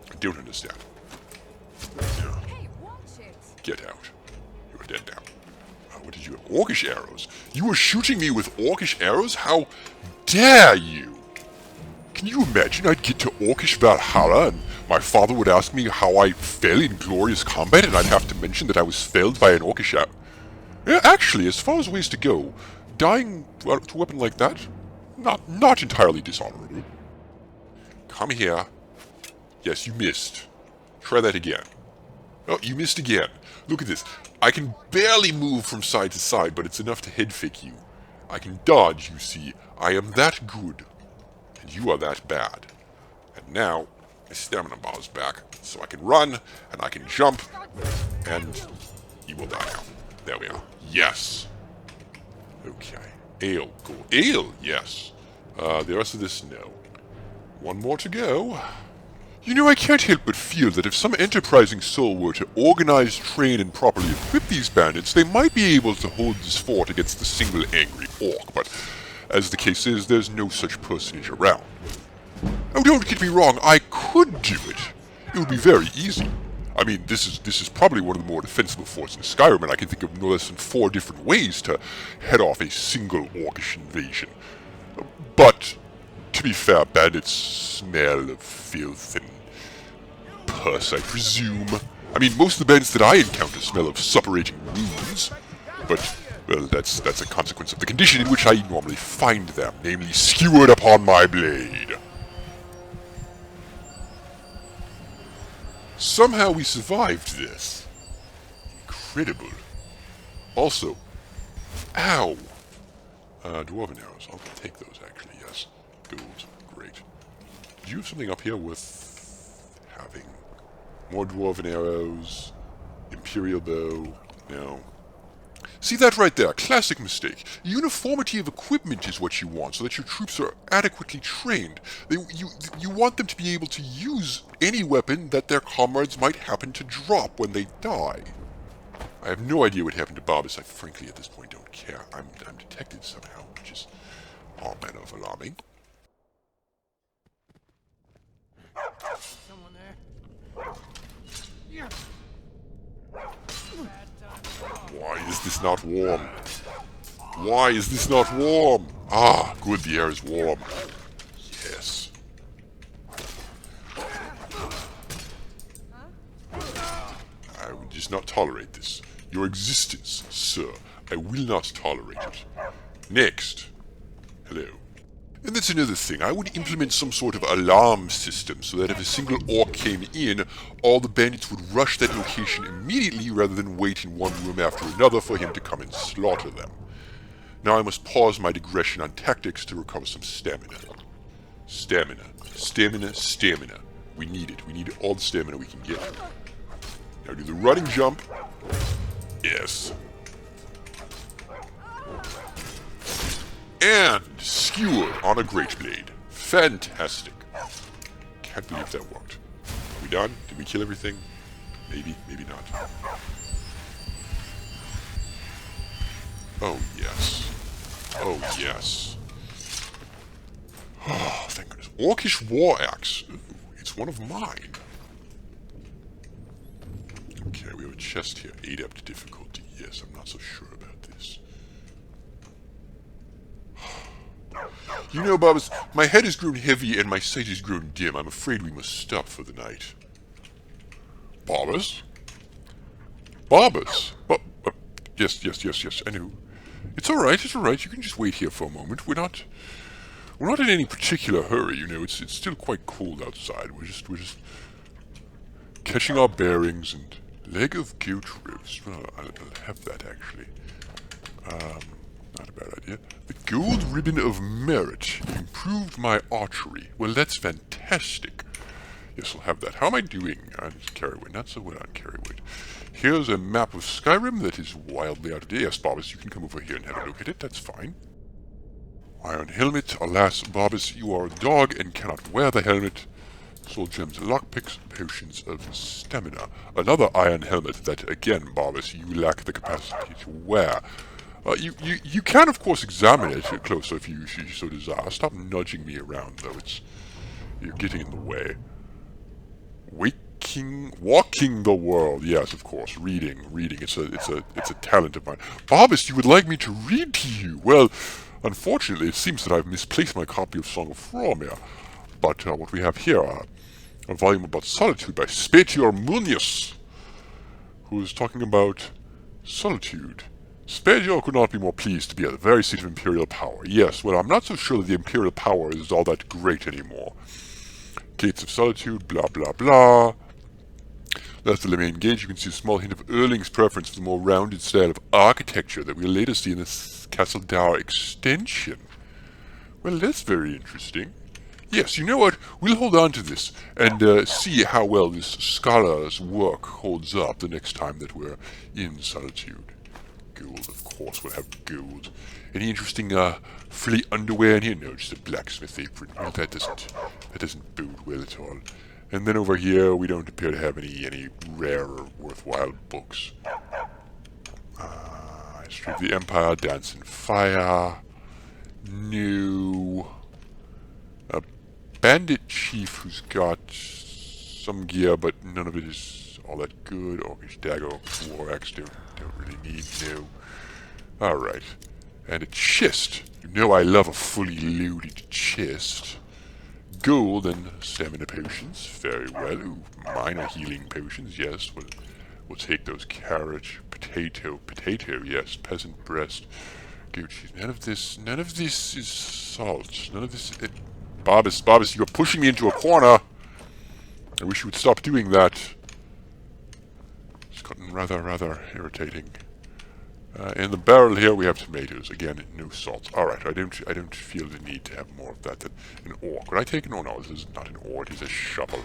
I don't understand. Hey, watch it. Get out. You are dead now. What did you have? Orcish arrows? You were shooting me with Orcish arrows? How dare you? Can you imagine I'd get to Orcish Valhalla and my father would ask me how I fell in glorious combat and I'd have to mention that I was felled by an Orcish arrow? Yeah, actually, as far as ways to go, dying to a weapon like that, not entirely dishonorable. Come here. Yes, you missed. Try that again. Oh, you missed again. Look at this. I can barely move from side to side, but it's enough to head fake you. I can dodge, you see. I am that good. And you are that bad. And now, my stamina bar is back, so I can run, and I can jump, and you will die now. There we are. Yes. Okay. Ale, cool. Ale, yes. The rest of this, no. One more to go. You know, I can't help but feel that if some enterprising soul were to organize, train, and properly equip these bandits, they might be able to hold this fort against the single angry orc, but as the case is, there's no such personage around. Oh, don't get me wrong, I could do it. It would be very easy. I mean, this is probably one of the more defensible forts in Skyrim, and I can think of no less than 4 different ways to head off a single orcish invasion. But, to be fair, bandits smell of filth and pus, I presume. I mean, most of the bandits that I encounter smell of suppurating wounds, but, well, that's a consequence of the condition in which I normally find them, namely skewered upon my blade. Somehow we survived this. Incredible. Also, ow! Dwarven arrows. I'll take those, actually, yes. Gold. Great. Do you have something up here worth having? More dwarven arrows. Imperial bow. No. See that right there? Classic mistake. Uniformity of equipment is what you want, so that your troops are adequately trained. You want them to be able to use any weapon that their comrades might happen to drop when they die. I have no idea what happened to Barbas. I frankly at this point don't care. I'm detected somehow, which is all manner of alarming. Someone there? Yeah. Why is this not warm? Why is this not warm? Ah, good, the air is warm. Yes. I will just not tolerate this. Your existence, sir. I will not tolerate it. Next. Hello. And that's another thing. I would implement some sort of alarm system so that if a single orc came in, all the bandits would rush that location immediately rather than wait in one room after another for him to come and slaughter them. Now I must pause my digression on tactics to recover some stamina. Stamina. Stamina. Stamina. We need it. We need all the stamina we can get. Now do the running jump. Yes. And skewered on a great blade. Fantastic. Can't believe that worked. Are we done? Did we kill everything? Maybe, maybe not. Oh, yes. Oh, yes. Oh, thank goodness. Orcish War Axe. Ooh, it's one of mine. Okay, we have a chest here. Adept difficulty. Yes, I'm not so sure about this. You know, Barbas, my head has grown heavy and my sight has grown dim. I'm afraid we must stop for the night. Barbas? Barbas? Yes, I know. It's alright, you can just wait here for a moment. We're not in any particular hurry, you know, it's still quite cold outside. We're just catching our bearings. And leg of goat roast. Well, I'll have that, actually. Not a bad idea. The gold ribbon of merit improved my archery. Well, that's fantastic. Yes, I'll have that. How am I doing on carry weight? Not so well on carry weight. Here's a map of Skyrim that is wildly out of date. Yes, Barbas, you can come over here and have a look at it. That's fine. Iron helmet. Alas, Barbas, you are a dog and cannot wear the helmet. Soul gems, lockpicks, potions of stamina. Another iron helmet that, again, Barbas, you lack the capacity to wear. You can, of course, examine it closer if you so desire. Stop nudging me around, though. You're getting in the way. Walking the world. Yes, of course. Reading. It's a talent of mine. Barbas, you would like me to read to you? Well, unfortunately, it seems that I've misplaced my copy of Song of Fromir. But what we have here, a volume about solitude by Spatior Munius, who is talking about solitude. Spatior could not be more pleased to be at the very seat of Imperial power. Yes, well, I'm not so sure that the Imperial power is all that great anymore. Gates of Solitude, blah blah blah. That's the main gate. You can see a small hint of Erling's preference for the more rounded style of architecture that we'll later see in the Castle Dower extension. Well, that's very interesting. Yes, you know what? We'll hold on to this and see how well this scholar's work holds up the next time that we're in Solitude. Gold, of course, we'll have gold. Any interesting frilly underwear in here? No, just a blacksmith apron. Well, that doesn't bode well at all. And then over here, we don't appear to have any rare or worthwhile books. History of the Empire, Dance in Fire. No. A bandit chief who's got some gear, but none of it is all that good. Orcish dagger, war axe, don't really need, no. Alright. And a chest. You know I love a fully loaded chest. Gold and stamina potions. Very well. Ooh, minor healing potions, yes. We'll take those. Carrot, potato, yes. Peasant breast. Goat cheese. None of this is salt. None of this... Barbus, you're pushing me into a corner! I wish you would stop doing that. It's gotten rather irritating. In the barrel here we have tomatoes. Again, no salt. Alright, I don't feel the need to have more of that than an ore. Could I take an ore? No, this is not an ore, it is a shovel.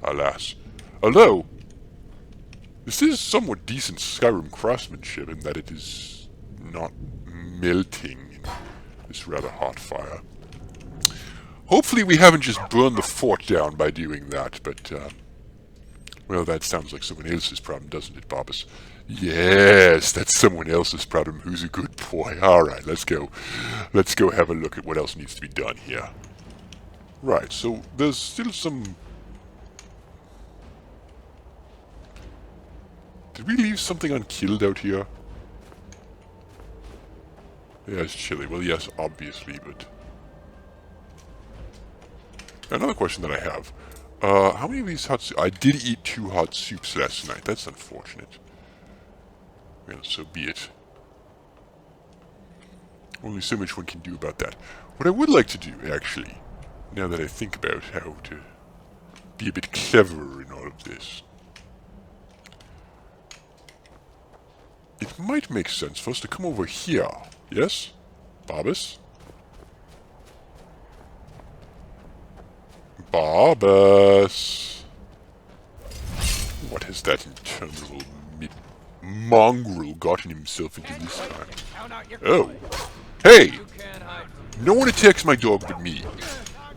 Alas. Although, this is somewhat decent Skyrim craftsmanship in that it is not melting in this rather hot fire. Hopefully we haven't just burned the fort down by doing that, but, well, that sounds like someone else's problem, doesn't it, Barbus? Yes, that's someone else's problem. Who's a good boy? Alright, let's go. Let's go have a look at what else needs to be done here. Right, so there's still some... Did we leave something unkilled out here? Yeah, it's chilly. Well, yes, obviously, but... Another question that I have. How many of these hot soups? I did eat 2 hot soups last night. That's unfortunate. Well, so be it. Only so much one can do about that. What I would like to do, actually, now that I think about how to be a bit cleverer in all of this, it might make sense for us to come over here. Yes? Barbus? Barbus! What has that interminable mongrel gotten himself into this time? Oh! Hey! No one attacks my dog but me.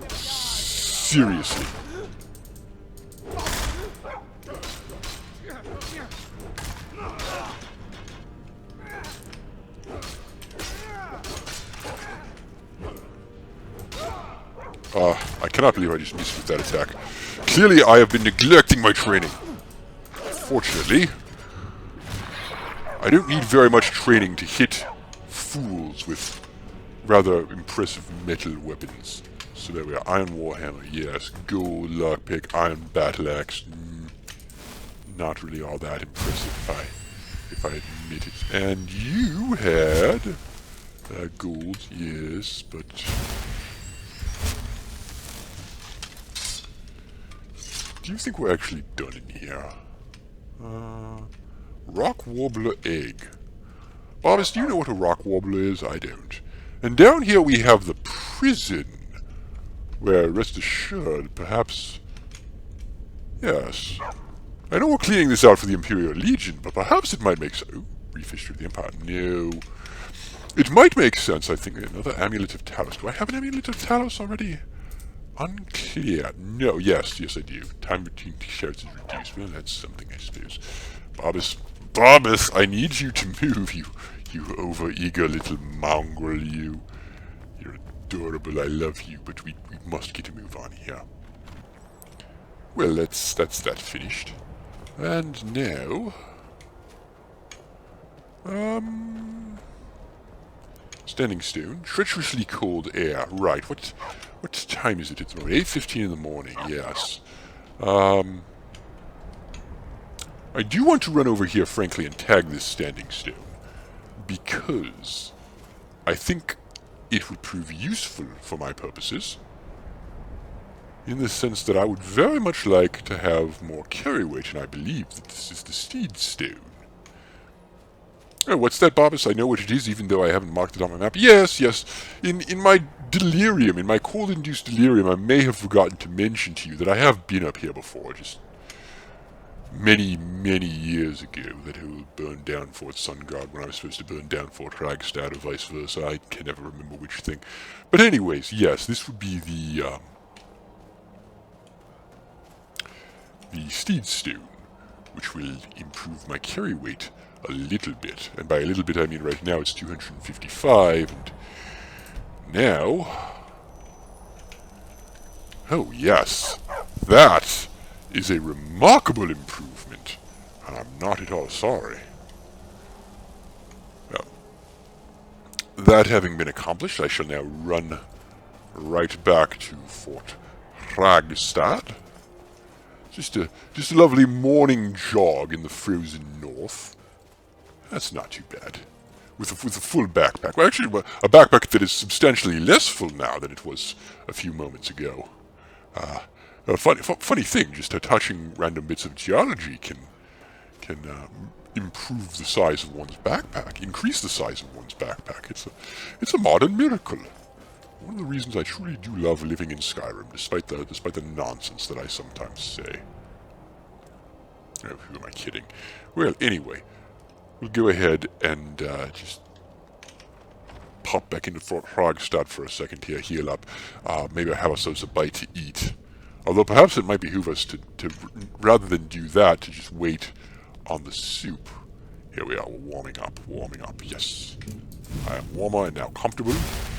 Seriously. I cannot believe I just missed with that attack. Clearly I have been neglecting my training. Fortunately, I don't need very much training to hit fools with rather impressive metal weapons. So there we are. Iron Warhammer, yes. Gold lockpick, iron battle axe. Not really all that impressive, if I admit it. And you had gold, yes, but do you think we're actually done in here? Rock Warbler egg. Barbus, do you know what a rock warbler is? I don't. And down here we have the prison, where, rest assured, perhaps... Yes. I know we're cleaning this out for the Imperial Legion, but perhaps it might make sense... Ooh, brief history of the Empire. No. It might make sense, I think. Another Amulet of Talos. Do I have an Amulet of Talos already? Unclear. No, yes, I do. Time between t-shirts is reduced. Well, that's something, I suppose. Barbus, I need you to move, you over-eager little mongrel, you. You're adorable, I love you, but we must get a move on here. Well, that's that finished. And now... Standing stone. Treacherously cold air. Right, what time is it at the moment? 8:15 in the morning, yes. I do want to run over here, frankly, and tag this standing stone. Because I think it would prove useful for my purposes. In the sense that I would very much like to have more carry weight, and I believe that this is the steed stone. Oh, what's that, Barbus? I know what it is, even though I haven't marked it on my map. Yes. In my delirium, in my cold-induced delirium, I may have forgotten to mention to you that I have been up here before, just many, many years ago. That whole burned down Fort Sungard when I was supposed to burn down Fort Ragstad, or vice versa. I can never remember which thing. But anyways, yes, this would be the steed stone, which will improve my carry weight a little bit. And by a little bit, I mean right now it's 255, and now... Oh, yes. That is a remarkable improvement, and I'm not at all sorry. Well, that having been accomplished, I shall now run right back to Fort Ragstad. Just a lovely morning jog in the frozen north. That's not too bad. With a full backpack. Well, actually, a backpack that is substantially less full now than it was a few moments ago. A funny thing, just touching random bits of geology can improve the size of one's backpack, increase the size of one's backpack. It's a modern miracle. One of the reasons I truly do love living in Skyrim, despite the nonsense that I sometimes say. Oh, who am I kidding? Well, anyway, we'll go ahead and just pop back into Fort Ragstad for a second here, heal up. Maybe have ourselves a bite to eat. Although perhaps it might behoove us to rather than do that, to just wait on the soup. Here we are, we're warming up, yes. I am warmer and now comfortable,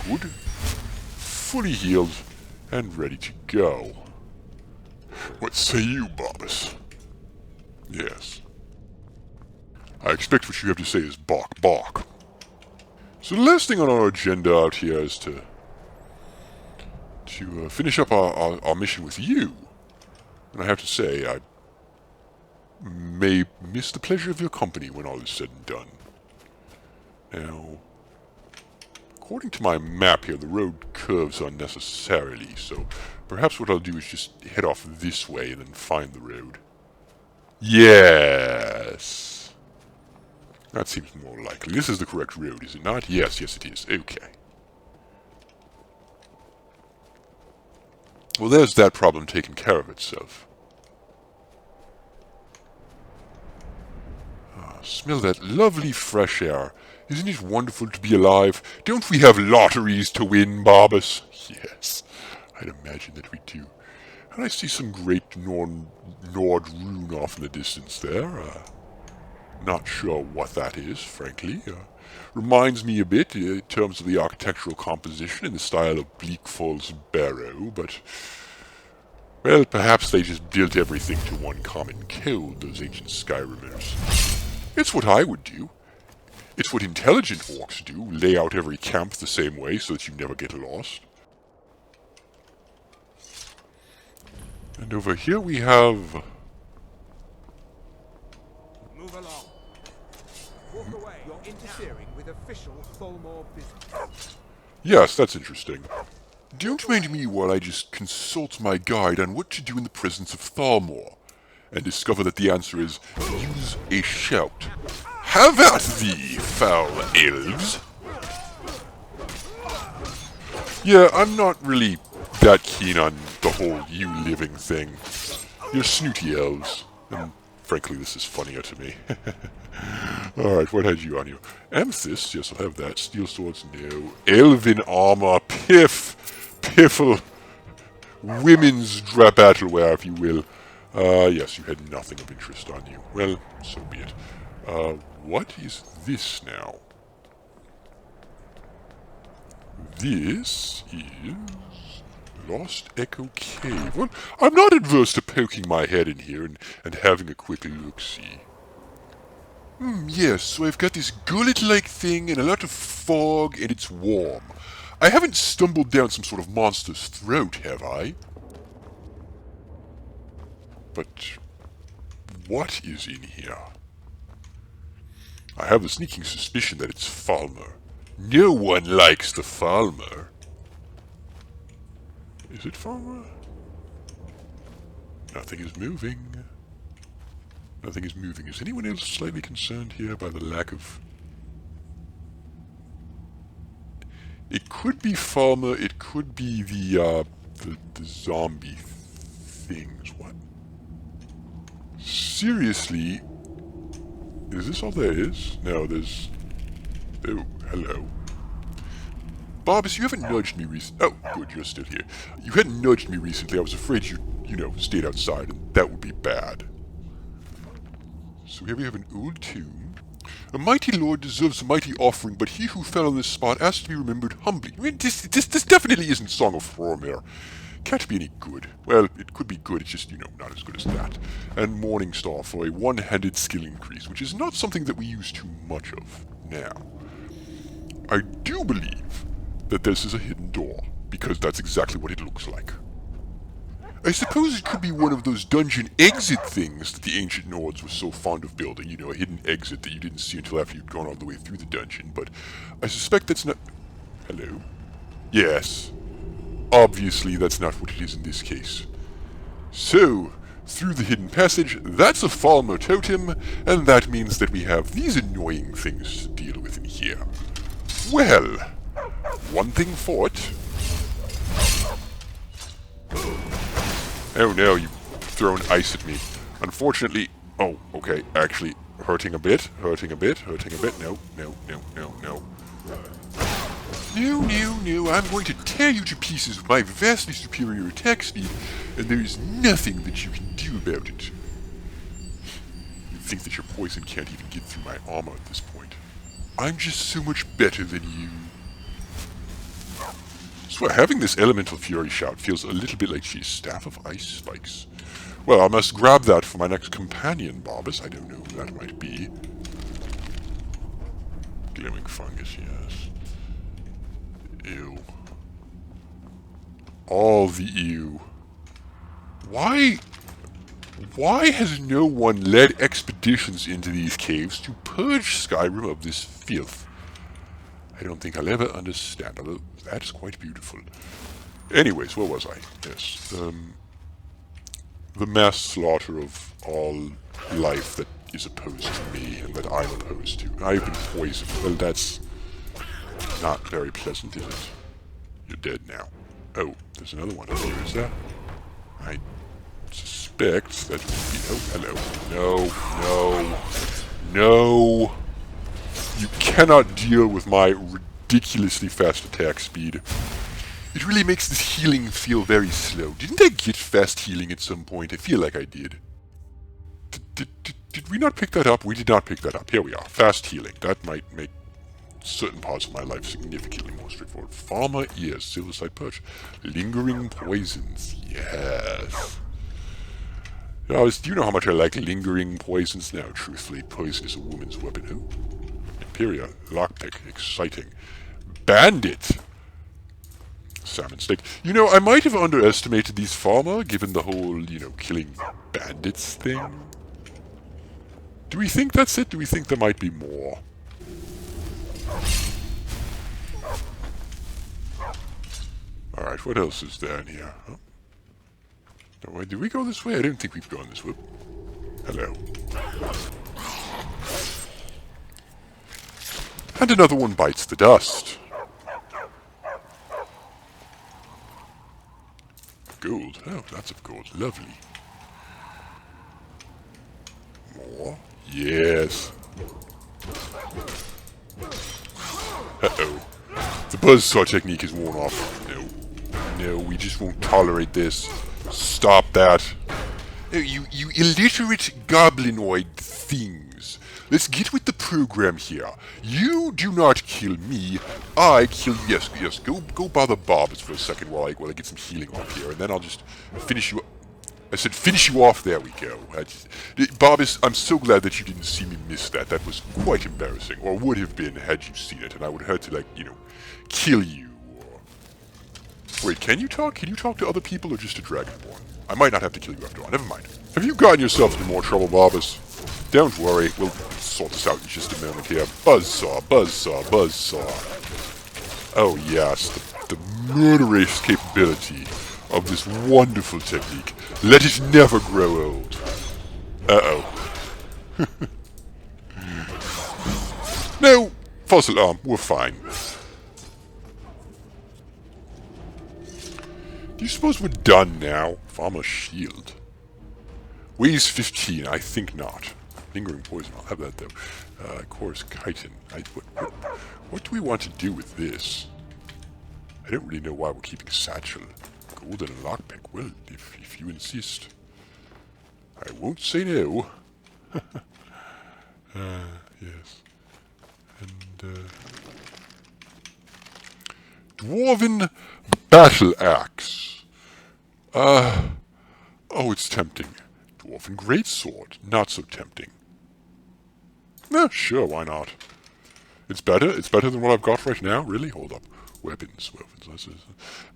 good, fully healed, and ready to go. What say you, Barbas? Yes. I expect what you have to say is bark, bark. So the last thing on our agenda out here is to finish up our mission with you. And I have to say, I may miss the pleasure of your company when all is said and done. Now, according to my map here, the road curves unnecessarily, so perhaps what I'll do is just head off this way and then find the road. Yes! That seems more likely. This is the correct road, is it not? Yes, it is. Okay. Well, there's that problem taken care of itself. Smell that lovely fresh air. Isn't it wonderful to be alive? Don't we have lotteries to win, Barbas? Yes, I'd imagine that we do. And I see some great Nord rune off in the distance there. Not sure what that is, frankly. Reminds me a bit, in terms of the architectural composition, in the style of Bleak Falls Barrow, but... well, perhaps they just built everything to one common code, those ancient Skyrimers. It's what I would do. It's what intelligent orcs do, lay out every camp the same way so that you never get lost. And over here we have... Move along. Walk away. You're interfering with official Thalmor business. Yes, that's interesting. Don't mind me while I just consult my guide on what to do in the presence of Thalmor, and discover that the answer is use a shout. Have at thee, foul elves! Yeah, I'm not really that keen on the whole you living thing. You're snooty elves, and frankly this is funnier to me. Alright, what had you on you? Amethyst, yes, I'll have that. Steel swords, no. Elven armor, piffle. Women's battleware, if you will. Yes, you had nothing of interest on you. Well, so be it. What is this now? This is Lost Echo Cave. Well, I'm not adverse to poking my head in here and having a quick look-see. Yes, so I've got this gullet-like thing and a lot of fog, and it's warm. I haven't stumbled down some sort of monster's throat, have I? But what is in here? I have a sneaking suspicion that it's Falmer. No one likes the Falmer. Is it Falmer? Nothing is moving. Nothing is moving. Is anyone else slightly concerned here by the lack of... It could be Falmer, it could be the zombie things. What? Seriously? Is this all there is? No, there's... Oh, hello. Barbas, you haven't nudged me recently. Oh, good, you're still here. You hadn't nudged me recently. I was afraid you know, stayed outside, and that would be bad. So here we have an old tomb. A mighty lord deserves a mighty offering, but he who fell on this spot asked to be remembered humbly. I mean, this definitely isn't Song of Fromir. Can't be any good. Well, it could be good, it's just, not as good as that. And Morningstar for a one-handed skill increase, which is not something that we use too much of now. I do believe that this is a hidden door, because that's exactly what it looks like. I suppose it could be one of those dungeon exit things that the ancient Nords were so fond of building, a hidden exit that you didn't see until after you'd gone all the way through the dungeon, but I suspect that's not... Hello? Yes. Obviously, that's not what it is in this case. So, through the hidden passage, that's a Falmer totem, and that means that we have these annoying things to deal with in here. Well, one thing for it. Oh no, you've thrown ice at me. Unfortunately... Oh, okay, actually, hurting a bit. No. No, I'm going to tear you to pieces with my vastly superior attack speed, and there is nothing that you can do about it. You think that your poison can't even get through my armor at this point. I'm just so much better than you. So having this elemental fury shout feels a little bit like she's Staff of Ice Spikes. Well, I must grab that for my next companion, Barbus. I don't know who that might be. Glowing fungus, yes. Ew. All the ew. Why has no one led expeditions into these caves to purge Skyrim of this filth? I don't think I'll ever understand, although that's quite beautiful. Anyways, where was I? Yes, the mass slaughter of all life that is opposed to me and that I'm opposed to. I've been poisoned. Well, that's not very pleasant, is it? You're dead now. Oh, there's another one up here, is there? I suspect that would be... Oh, hello. No. You cannot deal with my ridiculously fast attack speed. It really makes this healing feel very slow. Didn't I get fast healing at some point? I feel like I did. Did we not pick that up? We did not pick that up. Here we are. Fast healing. That might make certain parts of my life significantly more straightforward. Farmer ears, Silverside Perch. Lingering poisons. Yes. Now, do you know how much I like lingering poisons? Now, truthfully, poison is a woman's weapon. Oh. Imperia. Lockpick. Exciting. Bandit. Salmon steak. I might have underestimated these farmer, given the whole, killing bandits thing. Do we think that's it? Do we think there might be more? Alright, what else is there in here? Huh? Oh, wait, did we go this way? I don't think we've gone this way. Hello. And another one bites the dust. Gold. Oh, lots of gold. Lovely. More? Yes. Uh-oh. The buzzsaw technique is worn off. No, we just won't tolerate this. Stop that. Oh, you illiterate goblinoid things. Let's get with the program here. You do not kill me. I kill you. Yes. Go bother Barbus for a second while I get some healing up here, and then I'll just finish you. I said finish you off. There we go. Barbus, I'm so glad that you didn't see me miss that. That was quite embarrassing, or would have been had you seen it, and I would have had to kill you. Wait, can you talk? Can you talk to other people or just a Dragonborn? I might not have to kill you after all. Never mind. Have you gotten yourself into more trouble, Barbus? Don't worry. We'll sort this out in just a moment here. Buzzsaw. Oh, yes. The murderous capability of this wonderful technique. Let it never grow old. Uh-oh. No, fossil arm. We're fine. Do you suppose we're done now? Farmer shield. Weighs 15. I think not. Lingering poison. I'll have that though. Chorus chitin. What do we want to do with this? I don't really know why we're keeping satchel. Golden lockpick. Well, if you insist. I won't say no. Yes. And Dwarven battle axe. Oh, it's tempting. Dwarven Greatsword. Not so tempting. Sure, why not? It's better? It's better than what I've got right now? Really? Hold up. Weapons. Let's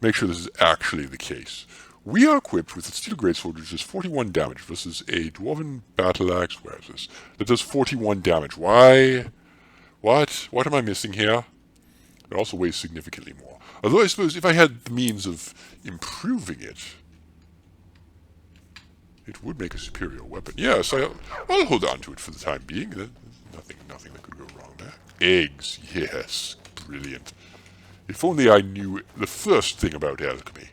make sure this is actually the case. We are equipped with a Steel Greatsword, which does 41 damage, versus a Dwarven Battle Axe. Where is this? That does 41 damage. Why? What? What am I missing here? It also weighs significantly more. Although I suppose if I had the means of improving it, it would make a superior weapon. Yes, I'll hold on to it for the time being. Nothing that could go wrong there. Eggs, yes, brilliant. If only I knew the first thing about alchemy.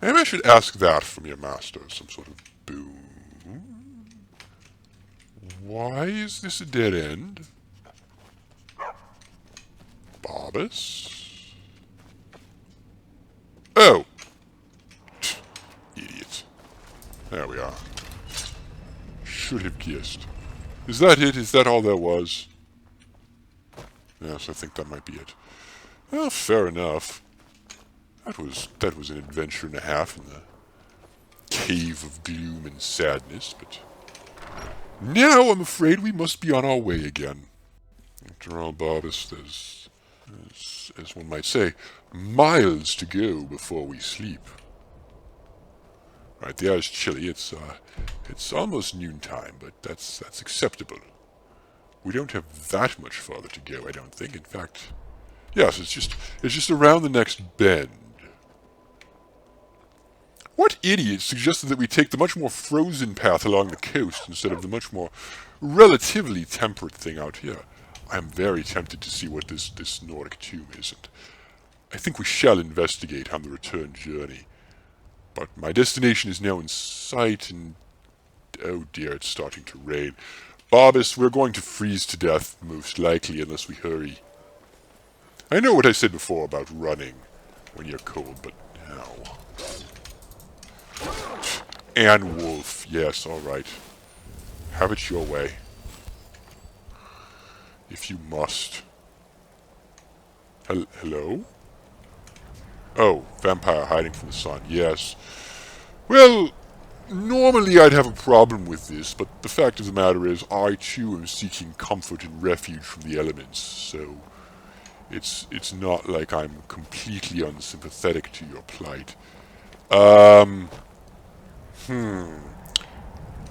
Maybe I should ask that from your master, some sort of boon. Why is this a dead end? Barbus? Oh! Idiot. There we are. Should have guessed. Is that it? Is that all there was? Yes, I think that might be it. Well, fair enough. That was an adventure and a half in the cave of gloom and sadness, but now I'm afraid we must be on our way again. After all, Barbus, there's, as one might say, miles to go before we sleep. Right, the air is chilly. It's almost noontime, but that's acceptable. We don't have that much farther to go, I don't think. In fact, yes, it's just around the next bend. What idiot suggested that we take the much more frozen path along the coast instead of the much more relatively temperate thing out here? I am very tempted to see what this Nordic tomb is, and I think we shall investigate on the return journey. But my destination is now in sight, and oh dear, it's starting to rain. Barbus, we're going to freeze to death, most likely, unless we hurry. I know what I said before about running when you're cold, but now... And wolf, yes, alright. Have it your way. If you must. Hello? Oh, vampire hiding from the sun, yes. Well, normally I'd have a problem with this, but the fact of the matter is I too am seeking comfort and refuge from the elements, so it's not like I'm completely unsympathetic to your plight. I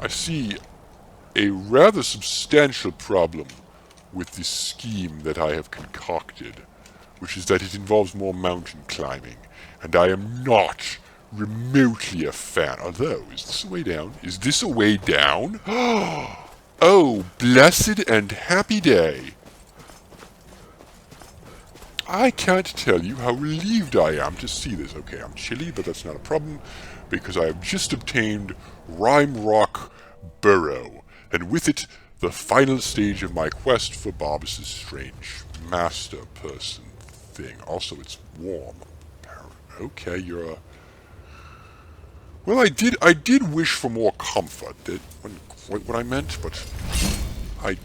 see a rather substantial problem with this scheme that I have concocted, which is that it involves more mountain climbing, and I am not remotely a fan. Although, is this a way down? Is this a way down? Oh, blessed and happy day. I can't tell you how relieved I am to see this. Okay, I'm chilly, but that's not a problem, because I have just obtained Rime Rock Burrow, and with it, the final stage of my quest for Barbus's strange master person thing. Also, it's warm. Okay, you're a... Well, I did wish for more comfort. That wasn't quite what I meant, but I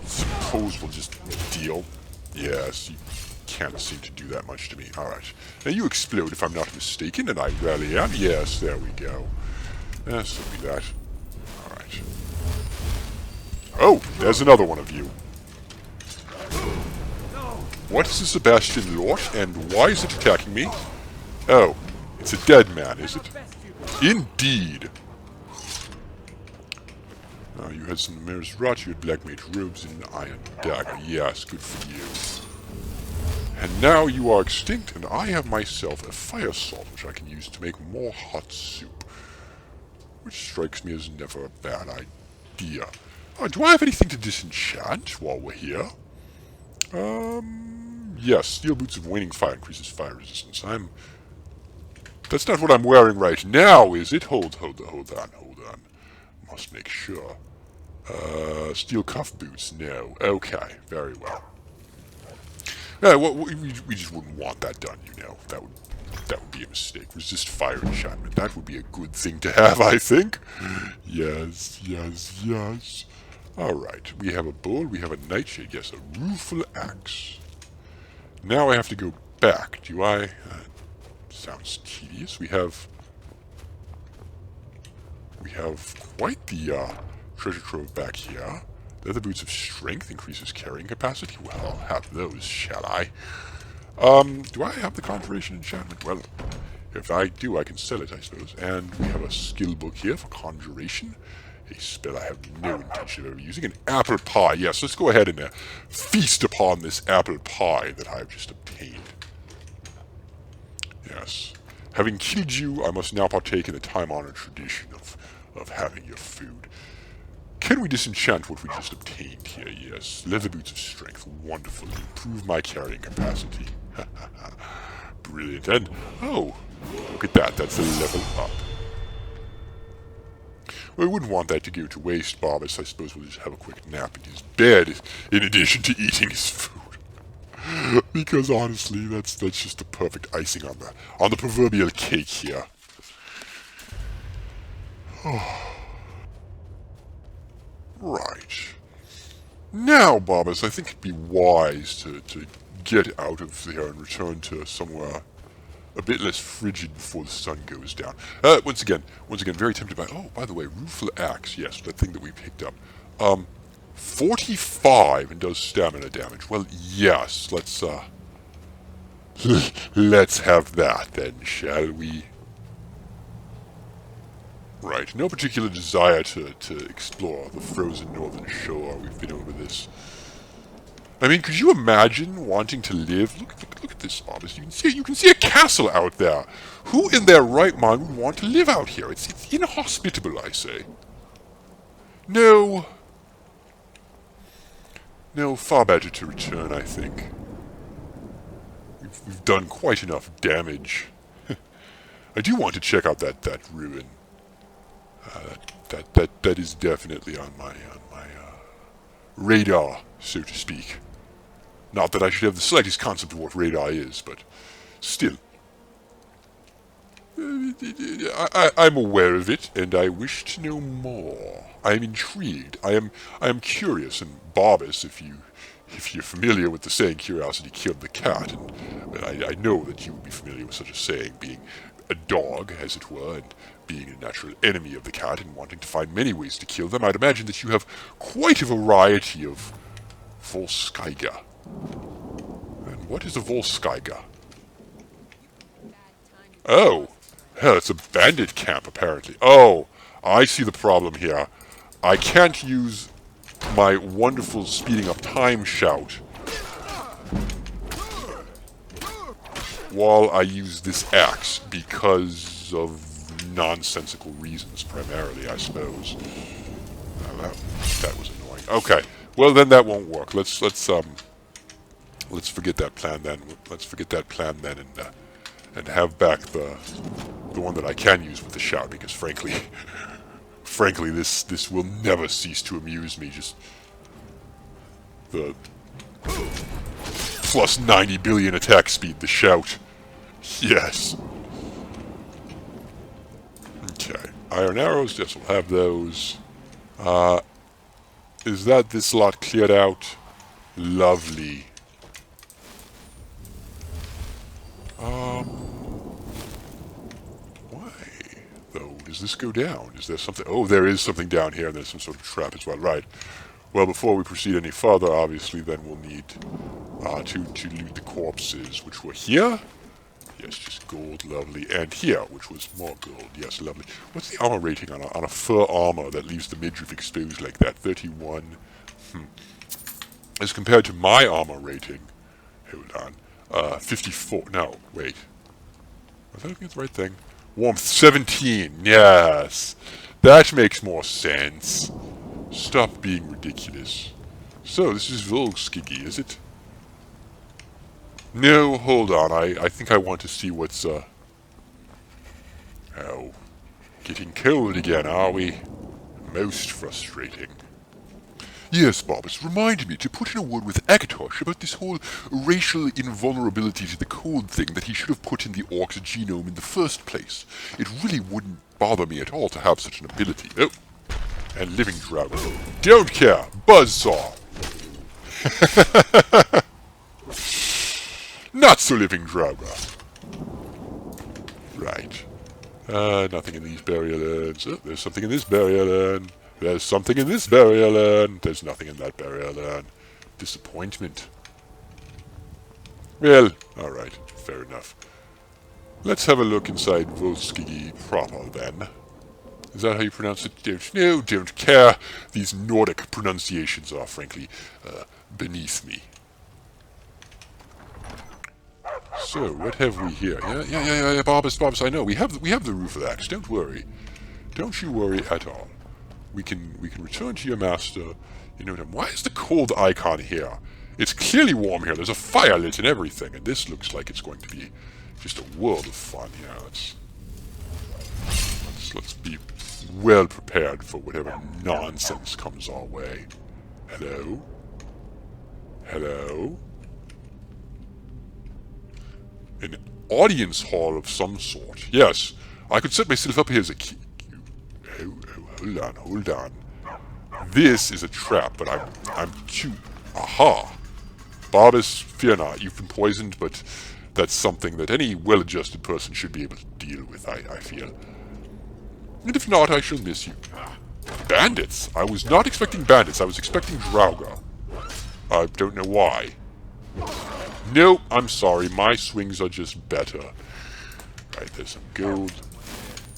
suppose we'll just deal. Yes, you can't seem to do that much to me. Alright. Now you explode if I'm not mistaken, and I rarely am. Yes, there we go. So be that. Alright. Oh, there's another one of you. What is a Sebastian Lort, and why is it attacking me? Oh, it's a dead man, is it? Indeed! You had some Mirror's Rot, you had Black Mage Robes, and an Iron Dagger. Yes, good for you. And now you are extinct, and I have myself a fire salt, which I can use to make more hot soup. Which strikes me as never a bad idea. Do I have anything to disenchant while we're here? Yes, Steel Boots of Waning Fire increases fire resistance. That's not what I'm wearing right now, is it? Hold on. Must make sure. Steel Cuff Boots, no. Okay, very well. Well, we just wouldn't want that done, you know. That would be a mistake. Resist fire enchantment. That would be a good thing to have, I think. Yes. Alright, we have a bowl, we have a nightshade, yes, a rueful axe. Now I have to go back, do I? sounds tedious. We have quite the treasure trove back here. Leather boots of strength increases carrying capacity. Well, I'll have those, shall I? Do I have the conjuration enchantment? Well, if I do, I can sell it, I suppose. And we have a skill book here for conjuration. A spell I have no intention of ever using. An apple pie. Yes, let's go ahead and feast upon this apple pie that I have just obtained. Yes. Having killed you, I must now partake in the time-honored tradition of having your food. Can we disenchant what we just obtained here? Yes. Leather boots of strength. Wonderful. Improve my carrying capacity. Brilliant. And, oh, look at that. That's a level up. Well, we wouldn't want that to go to waste, Bob, so I suppose we'll just have a quick nap in his bed, in addition to eating his food. Because honestly, that's just the perfect icing on the proverbial cake here. Right. Now, Bobbas, I think it'd be wise to get out of there and return to somewhere a bit less frigid before the sun goes down. Once again, very tempted by... Oh, by the way, rueful axe. Yes, that thing that we picked up. 45 and does stamina damage. Well, yes, let's have that then, shall we? Right, no particular desire to explore the frozen northern shore. We've been over this. I mean, could you imagine wanting to live? Look at this, Bobbas. You can see a castle out there. Who in their right mind would want to live out here? It's inhospitable, I say. No, far better to return, I think. We've done quite enough damage. I do want to check out that ruin. That is definitely on my radar, so to speak. Not that I should have the slightest concept of what radar is, but still. I'm aware of it, and I wish to know more. I am intrigued. I am curious, and Bobbas, if you're familiar with the saying "curiosity killed the cat," and I know that you would be familiar with such a saying, being a dog, as it were, and being a natural enemy of the cat and wanting to find many ways to kill them, I'd imagine that you have quite a variety of Volskaiga. And what is a Volskaiga? Oh, hell, it's a bandit camp, apparently. Oh, I see the problem here. I can't use my wonderful speeding up time shout while I use this axe because of nonsensical reasons, primarily, I suppose. That was annoying. Okay, well then that won't work. Let's forget that plan then. Let's forget that plan then, and have back the one that I can use with the shout, because frankly, this will never cease to amuse me. Just the plus 90 billion attack speed, the shout. Yes. Okay. Iron arrows, yes, we'll have those. Is that this lot cleared out? Lovely. Why, though, does this go down? Is there something... Oh, there is something down here, and there's some sort of trap as well. Right. Well, before we proceed any further, obviously, then we'll need to loot the corpses, which were here. Yes, just gold, lovely. And here, which was more gold. Yes, lovely. What's the armor rating on a fur armor that leaves the midriff exposed like that? 31. As compared to my armor rating, hold on, 54. No, wait. Was I looking at the right thing? Warmth 17. Yes, that makes more sense. Stop being ridiculous. So this is Volskigi, is it? No, hold on. I think I want to see what's, Oh. Getting cold again, are we? Most frustrating. Yes, Bobbas, remind me to put in a word with Akatosh about this whole racial invulnerability to the cold thing that he should have put in the orc's genome in the first place. It really wouldn't bother me at all to have such an ability. Oh, and living dragon. Don't care. Buzzsaw. Not so living Draugr. Right. Nothing in these burial urns. Oh, there's something in this burial urn. There's something in this burial urn. There's nothing in that burial urn. Disappointment. Well, alright. Fair enough. Let's have a look inside Volskigi proper, then. Is that how you pronounce it? No, don't care. These Nordic pronunciations are, frankly, beneath me. So, what have we here? Yeah, Barbus, I know. We have the roof of that. Don't worry. Don't you worry at all. We can return to your master in no time. Why is the cold icon here? It's clearly warm here. There's a fire lit and everything, and this looks like it's going to be just a world of fun. Yeah, let's be well prepared for whatever nonsense comes our way. Hello? Hello? An audience hall of some sort. Yes, I could set myself up here as a key. Oh, hold on. This is a trap, but I'm too... Aha! Barbus, fear not. You've been poisoned, but that's something that any well-adjusted person should be able to deal with, I feel. And if not, I shall miss you. Bandits? I was not expecting bandits. I was expecting Draugr. I don't know why. Nope, I'm sorry. My swings are just better. Right, there's some gold.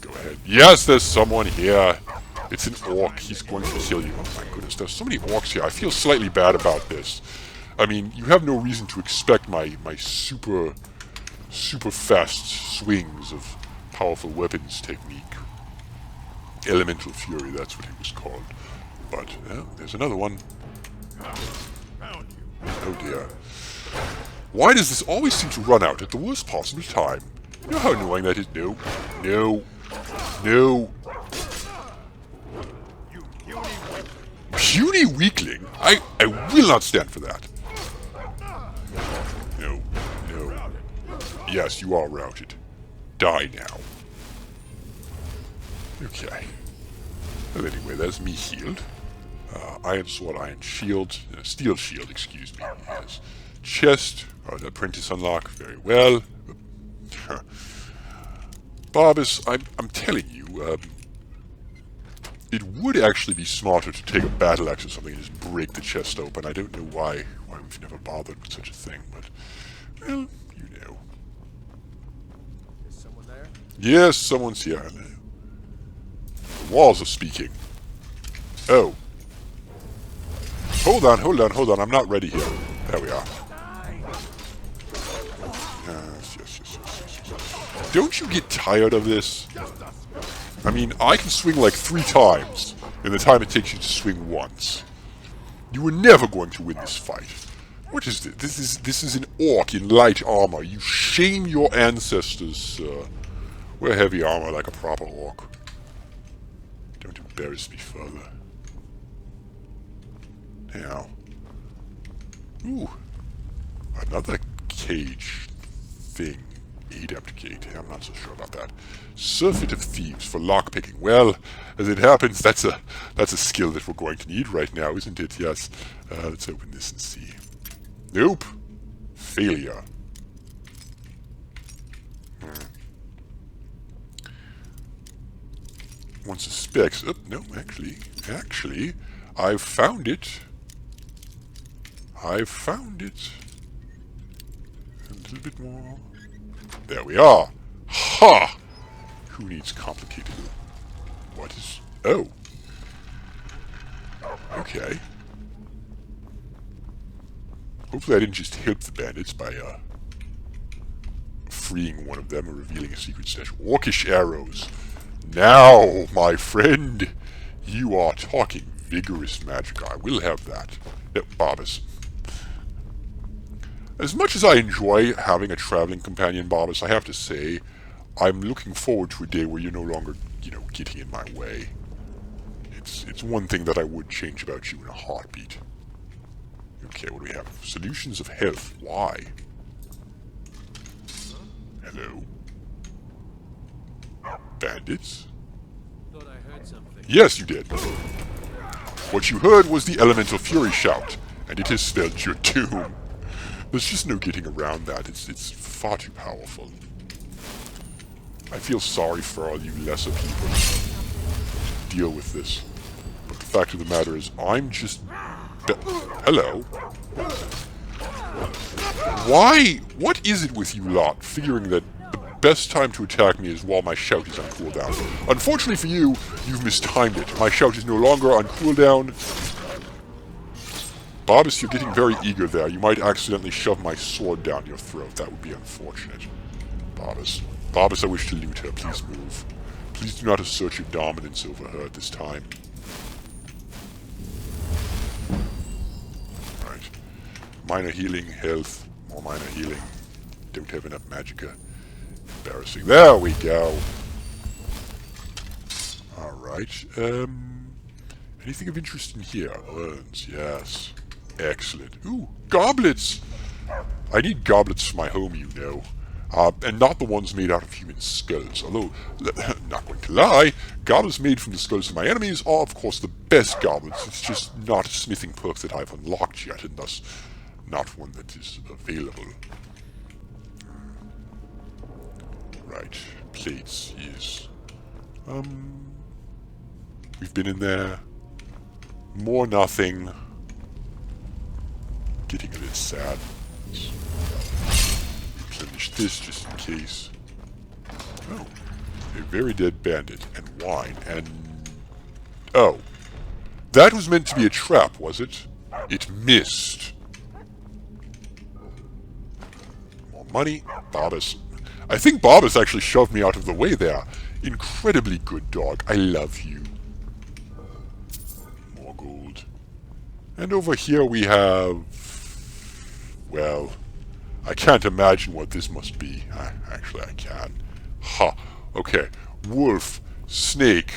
Go ahead. Yes, there's someone here. It's an orc. He's going to kill you. Oh my goodness, there's so many orcs here. I feel slightly bad about this. I mean, you have no reason to expect my super fast swings of powerful weapons technique. Elemental Fury, that's what it was called. But, there's another one. Oh dear. Why does this always seem to run out at the worst possible time? You know how annoying that is? No. No. No. Puny weakling? I will not stand for that. No. No. Yes, you are routed. Die now. Okay. Well, anyway, that's me healed. Iron sword, iron shield, steel shield, excuse me. Yes. Chest, the apprentice unlock, very well. Barbus, I'm telling you, it would actually be smarter to take a battle axe or something and just break the chest open. I don't know why we've never bothered with such a thing, but, well, you know. Is someone there? Yes, someone's here. The walls are speaking. Oh. Hold on, I'm not ready here. There we are. Yes. Don't you get tired of this? I mean, I can swing like 3 times in the time it takes you to swing once. You were never going to win this fight. What is this? This is an orc in light armor. You shame your ancestors, sir. Wear heavy armor like a proper orc. Don't embarrass me further. Now. Ooh. Another cage thing. Adept gate. I'm not so sure about that. Surfeit of Thieves for lockpicking. Well, as it happens, that's a skill that we're going to need right now, isn't it? Yes. Let's open this and see. Nope. Failure. One suspects. Oh, no, actually, I've found it. A little bit more. There we are. Ha! Who needs complicated? What is... Oh. Okay. Hopefully I didn't just help the bandits by, freeing one of them or revealing a secret stash. Orcish arrows. Now, my friend, you are talking vigorous magic. I will have that. Yep, Barbus. As much as I enjoy having a traveling companion, Barbus, I have to say, I'm looking forward to a day where you're no longer, getting in my way. It's one thing that I would change about you in a heartbeat. Okay, what do we have? Solutions of health. Why? Hello? Bandits? Thought I heard something. Yes, you did. What you heard was the Elemental Fury shout, and it has spelled your doom. There's just no getting around that. It's far too powerful. I feel sorry for all you lesser people to deal with this. But the fact of the matter is, I'm just... Hello? Why? What is it with you lot, figuring that the best time to attack me is while my shout is on cooldown? Unfortunately for you, you've mistimed it. My shout is no longer on cooldown. Barbas, you're getting very eager there. You might accidentally shove my sword down your throat. That would be unfortunate. Barbas. Barbas, I wish to loot her. Please move. Please do not assert your dominance over her at this time. Right. Minor healing, health, more minor healing. Don't have enough magicka. Embarrassing. There we go. Alright. Anything of interest in here? Urns, yes. Excellent. Ooh, goblets! I need goblets for my home, you know. And not the ones made out of human skulls. Although, not going to lie, goblets made from the skulls of my enemies are, of course, the best goblets. It's just not a smithing perk that I've unlocked yet, and thus not one that is available. Right. Plates, yes. We've been in there. More nothing. Getting a bit sad. Replenish this just in case. Oh. A very dead bandit. And wine. And... oh. That was meant to be a trap, was it? It missed. More money. Barbas. I think Barbas actually shoved me out of the way there. Incredibly good dog. I love you. More gold. And over here we have... well, I can't imagine what this must be. Actually, I can. Ha. Okay. Wolf, snake,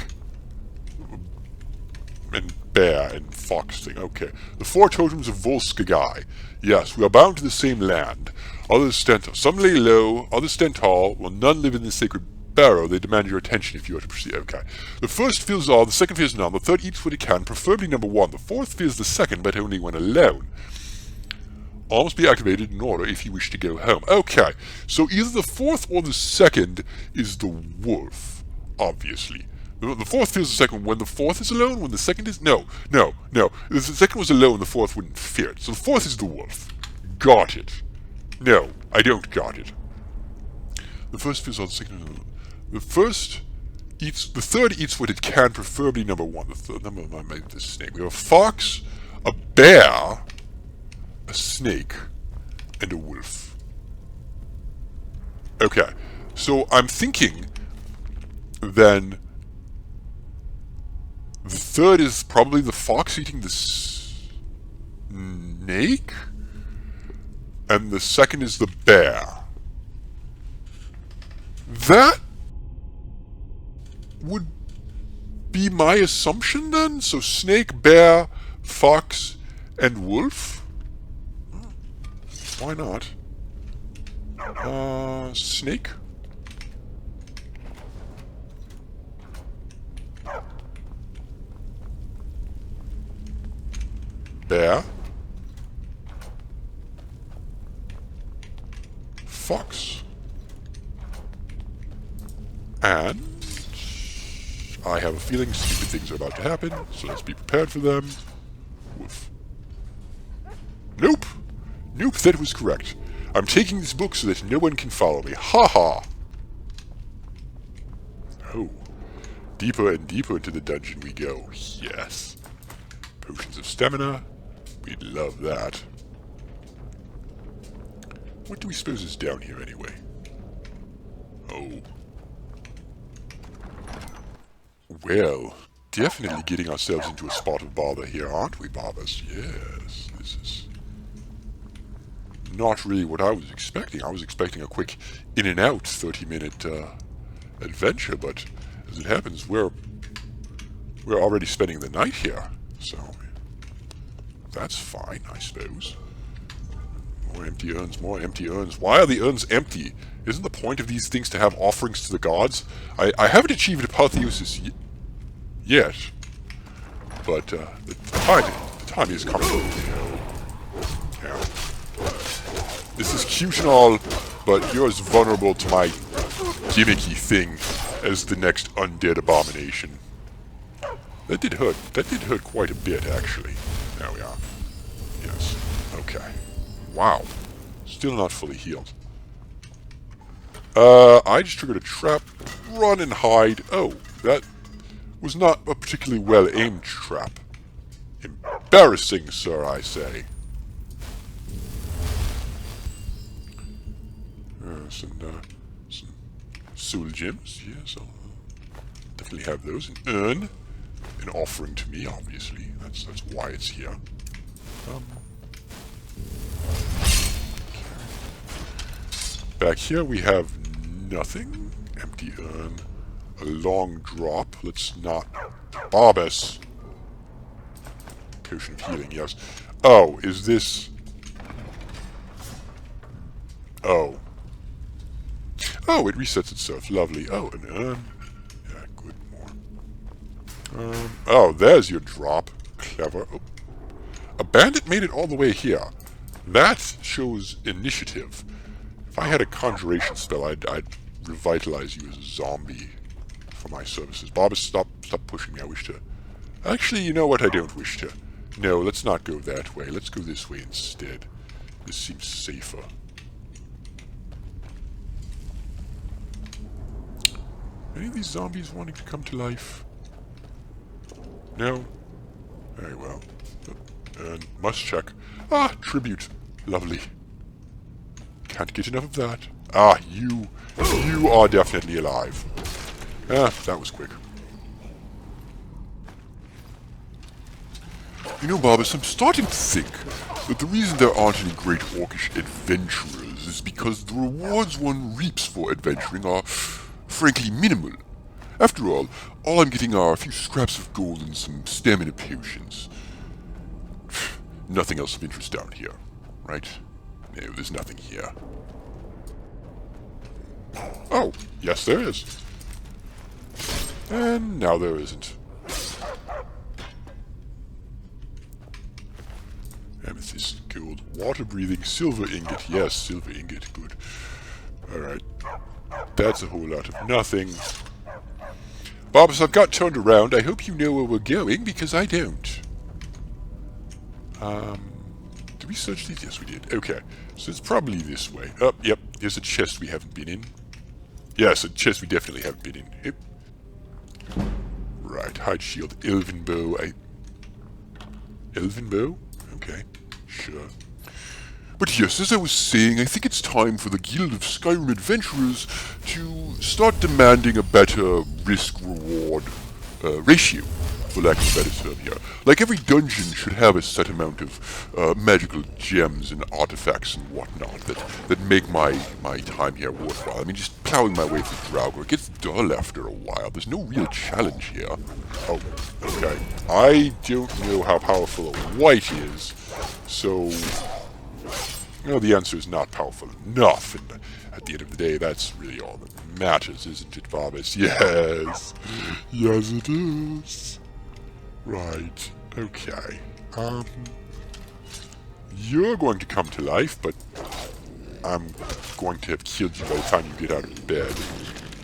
and bear, and fox thing. Okay. The four totems of Volskagai. Yes, we are bound to the same land. Others stand tall. Some lay low, others stand tall, while none live in the sacred barrow. They demand your attention if you are to proceed. Okay. The first fears all, the second fears none, the third eats what it can, preferably number one. The fourth fears the second, but only when alone. All must be activated in order if you wish to go home. Okay, so either the fourth or the second is the wolf, obviously. The fourth fears the second when the fourth is alone, when the second is... No. If the second was alone, the fourth wouldn't fear it. So the fourth is the wolf. Got it. No, I don't got it. The first fears all, the second... the first eats... the third eats what it can, preferably number one. The third number might make this snake. We have a fox, a bear... a snake, and a wolf. Okay, so I'm thinking then the third is probably the fox eating the snake, and the second is the bear. That would be my assumption then? So snake, bear, fox, and wolf? Why not? Snake? Bear? Fox? And... I have a feeling stupid things are about to happen, so let's be prepared for them. Wolf. Nope! Nope, that was correct. I'm taking this book so that no one can follow me. Ha ha! Oh. Deeper and deeper into the dungeon we go. Yes. Potions of stamina. We'd love that. What do we suppose is down here anyway? Oh. Well, definitely getting ourselves into a spot of bother here, aren't we, Barbas? Yes, this is not really what I was expecting. I was expecting a quick in-and-out 30-minute adventure, but as it happens, we're already spending the night here, so that's fine, I suppose. More empty urns, more empty urns. Why are the urns empty? Isn't the point of these things to have offerings to the gods? I haven't achieved apotheosis yet, but the time is coming. Yeah. This is cute and all, but you're as vulnerable to my gimmicky thing as the next undead abomination. That did hurt. That did hurt quite a bit, actually. There we are. Yes. Okay. Wow. Still not fully healed. I just triggered a trap. Run and hide. Oh, that was not a particularly well-aimed trap. Embarrassing, sir, I say. Some soul gems. Yes, I'll definitely have those. An urn. An offering to me, obviously. That's why it's here. Back here we have nothing. Empty urn. A long drop. Let's not... Barbus! Potion of healing, yes. Oh, is this... Oh. Oh, it resets itself. Lovely. Oh, an urn. Yeah, good. More. Oh, there's your drop. Clever. Oh. A bandit made it all the way here. That shows initiative. If I had a conjuration spell, I'd revitalize you as a zombie for my services. Barbus, stop pushing me. I wish to... Actually, you know what? I don't wish to. No, let's not go that way. Let's go this way instead. This seems safer. Any of these zombies wanting to come to life? No? Very well. And must check. Ah, tribute. Lovely. Can't get enough of that. Ah, you are definitely alive. Ah, that was quick. You know, Barbus, I'm starting to think that the reason there aren't any great orcish adventurers is because the rewards one reaps for adventuring are, frankly, minimal. After all I'm getting are a few scraps of gold and some stamina potions. Nothing else of interest down here, right? No, there's nothing here. Oh, yes there is. And now there isn't. Amethyst, gold, water breathing, silver ingot. Yes, silver ingot, good. Alright. That's a whole lot of nothing. Barbus, I've got turned around. I hope you know where we're going, because I don't. Did we search these? Yes, we did. Okay. So it's probably this way. Oh, yep. There's a chest we haven't been in. Yes, a chest we definitely haven't been in. Yep. Right. Hide shield. Elven bow. Elven bow? Okay. Sure. But yes, as I was saying, I think it's time for the Guild of Skyrim Adventurers to start demanding a better risk-reward ratio, for lack of a better term here. Like, every dungeon should have a set amount of magical gems and artifacts and whatnot that make my time here worthwhile. I mean, just plowing my way through Draugr, it gets dull after a while. There's no real challenge here. Oh, okay. I don't know how powerful a white is, so... No, the answer is not powerful enough, and at the end of the day, that's really all that matters, isn't it, Barbus? Yes! Yes, it is! Right, okay. You're going to come to life, but I'm going to have killed you by the time you get out of bed.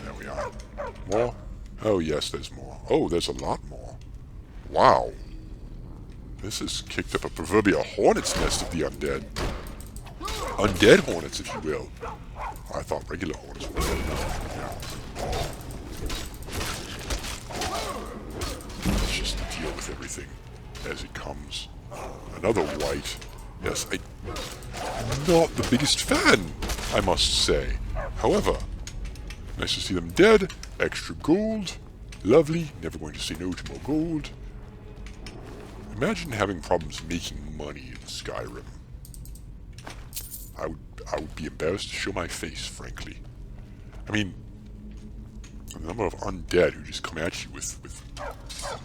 There we are. More? Oh, yes, there's more. Oh, there's a lot more. Wow. This has kicked up a proverbial hornet's nest of the undead. Undead hornets, if you will. I thought regular hornets were dead enough. Yeah. Let's just deal with everything as it comes. Another white. Yes, I'm not the biggest fan, I must say. However, nice to see them dead. Extra gold. Lovely. Never going to say no to more gold. Imagine having problems making money in Skyrim. I would be embarrassed to show my face, frankly. I mean, the number of undead who just come at you with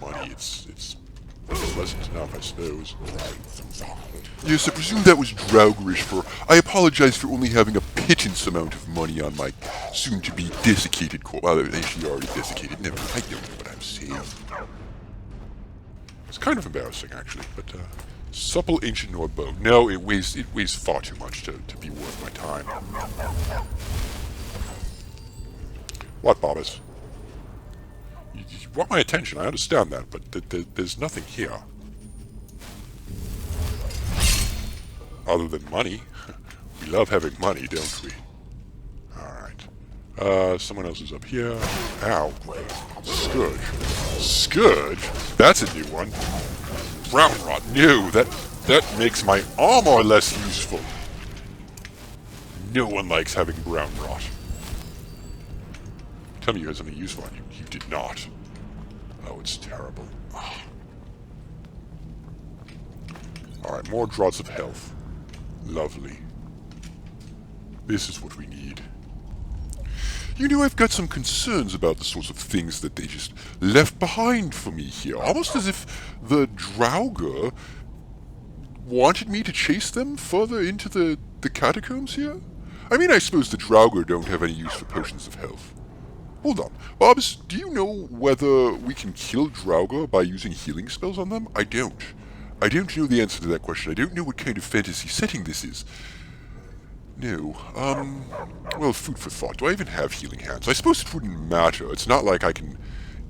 money, it's pleasant enough, I suppose. Yes, I presume that was Draugrish, for I apologize for only having a pittance amount of money on my soon-to-be desiccated corpse. Well, actually already desiccated. Never, I don't know what I'm saying. It's kind of embarrassing, actually, but, supple ancient Nord bow. No, it weighs far too much to be worth my time. What, Bobbers? You want my attention, I understand that, but there's nothing here. Other than money. We love having money, don't we? Alright. Someone else is up here. Ow. Scourge. Scourge? That's a new one. Brown rot. No, that makes my armor less useful. No one likes having brown rot. Tell me you had something useful on you. You did not. Oh, it's terrible. Oh. Alright, more draughts of health. Lovely. This is what we need. You know, I've got some concerns about the sorts of things that they just left behind for me here. Almost as if the Draugr wanted me to chase them further into the catacombs here? I mean, I suppose the Draugr don't have any use for potions of health. Hold on. Bobs, do you know whether we can kill Draugr by using healing spells on them? I don't. I don't know the answer to that question. I don't know what kind of fantasy setting this is. No. Well, food for thought. Do I even have healing hands? I suppose it wouldn't matter. It's not like I can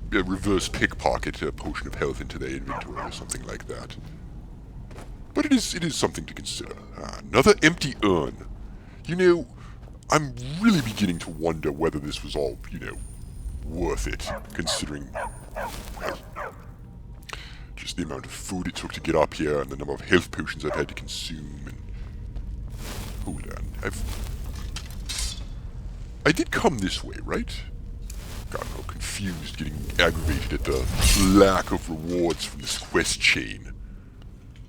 reverse pickpocket a potion of health into their inventory or something like that. But it is something to consider. Another empty urn. You know, I'm really beginning to wonder whether this was all, you know, worth it, considering just the amount of food it took to get up here and the number of health potions I've had to consume. And hold on, I did come this way, right? Got all confused, getting aggravated at the lack of rewards from this quest chain.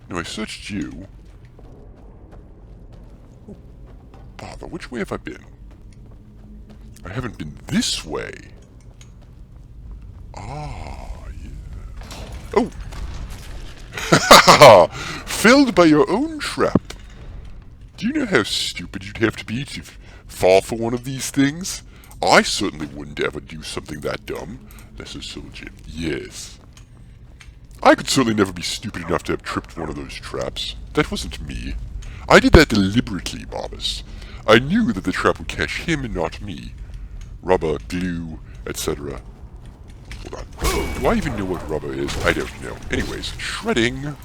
Now I searched you. Oh, bother, which way have I been? I haven't been this way. Ah, yeah. Oh! Filled by your own trap. Do you know how stupid you'd have to be to fall for one of these things? I certainly wouldn't ever do something that dumb. Lesser Soldier. Yes. I could certainly never be stupid enough to have tripped one of those traps. That wasn't me. I did that deliberately, Bobbus. I knew that the trap would catch him and not me. Rubber, glue, etc. Hold on. Do I even know what rubber is? I don't know. Anyways, shredding.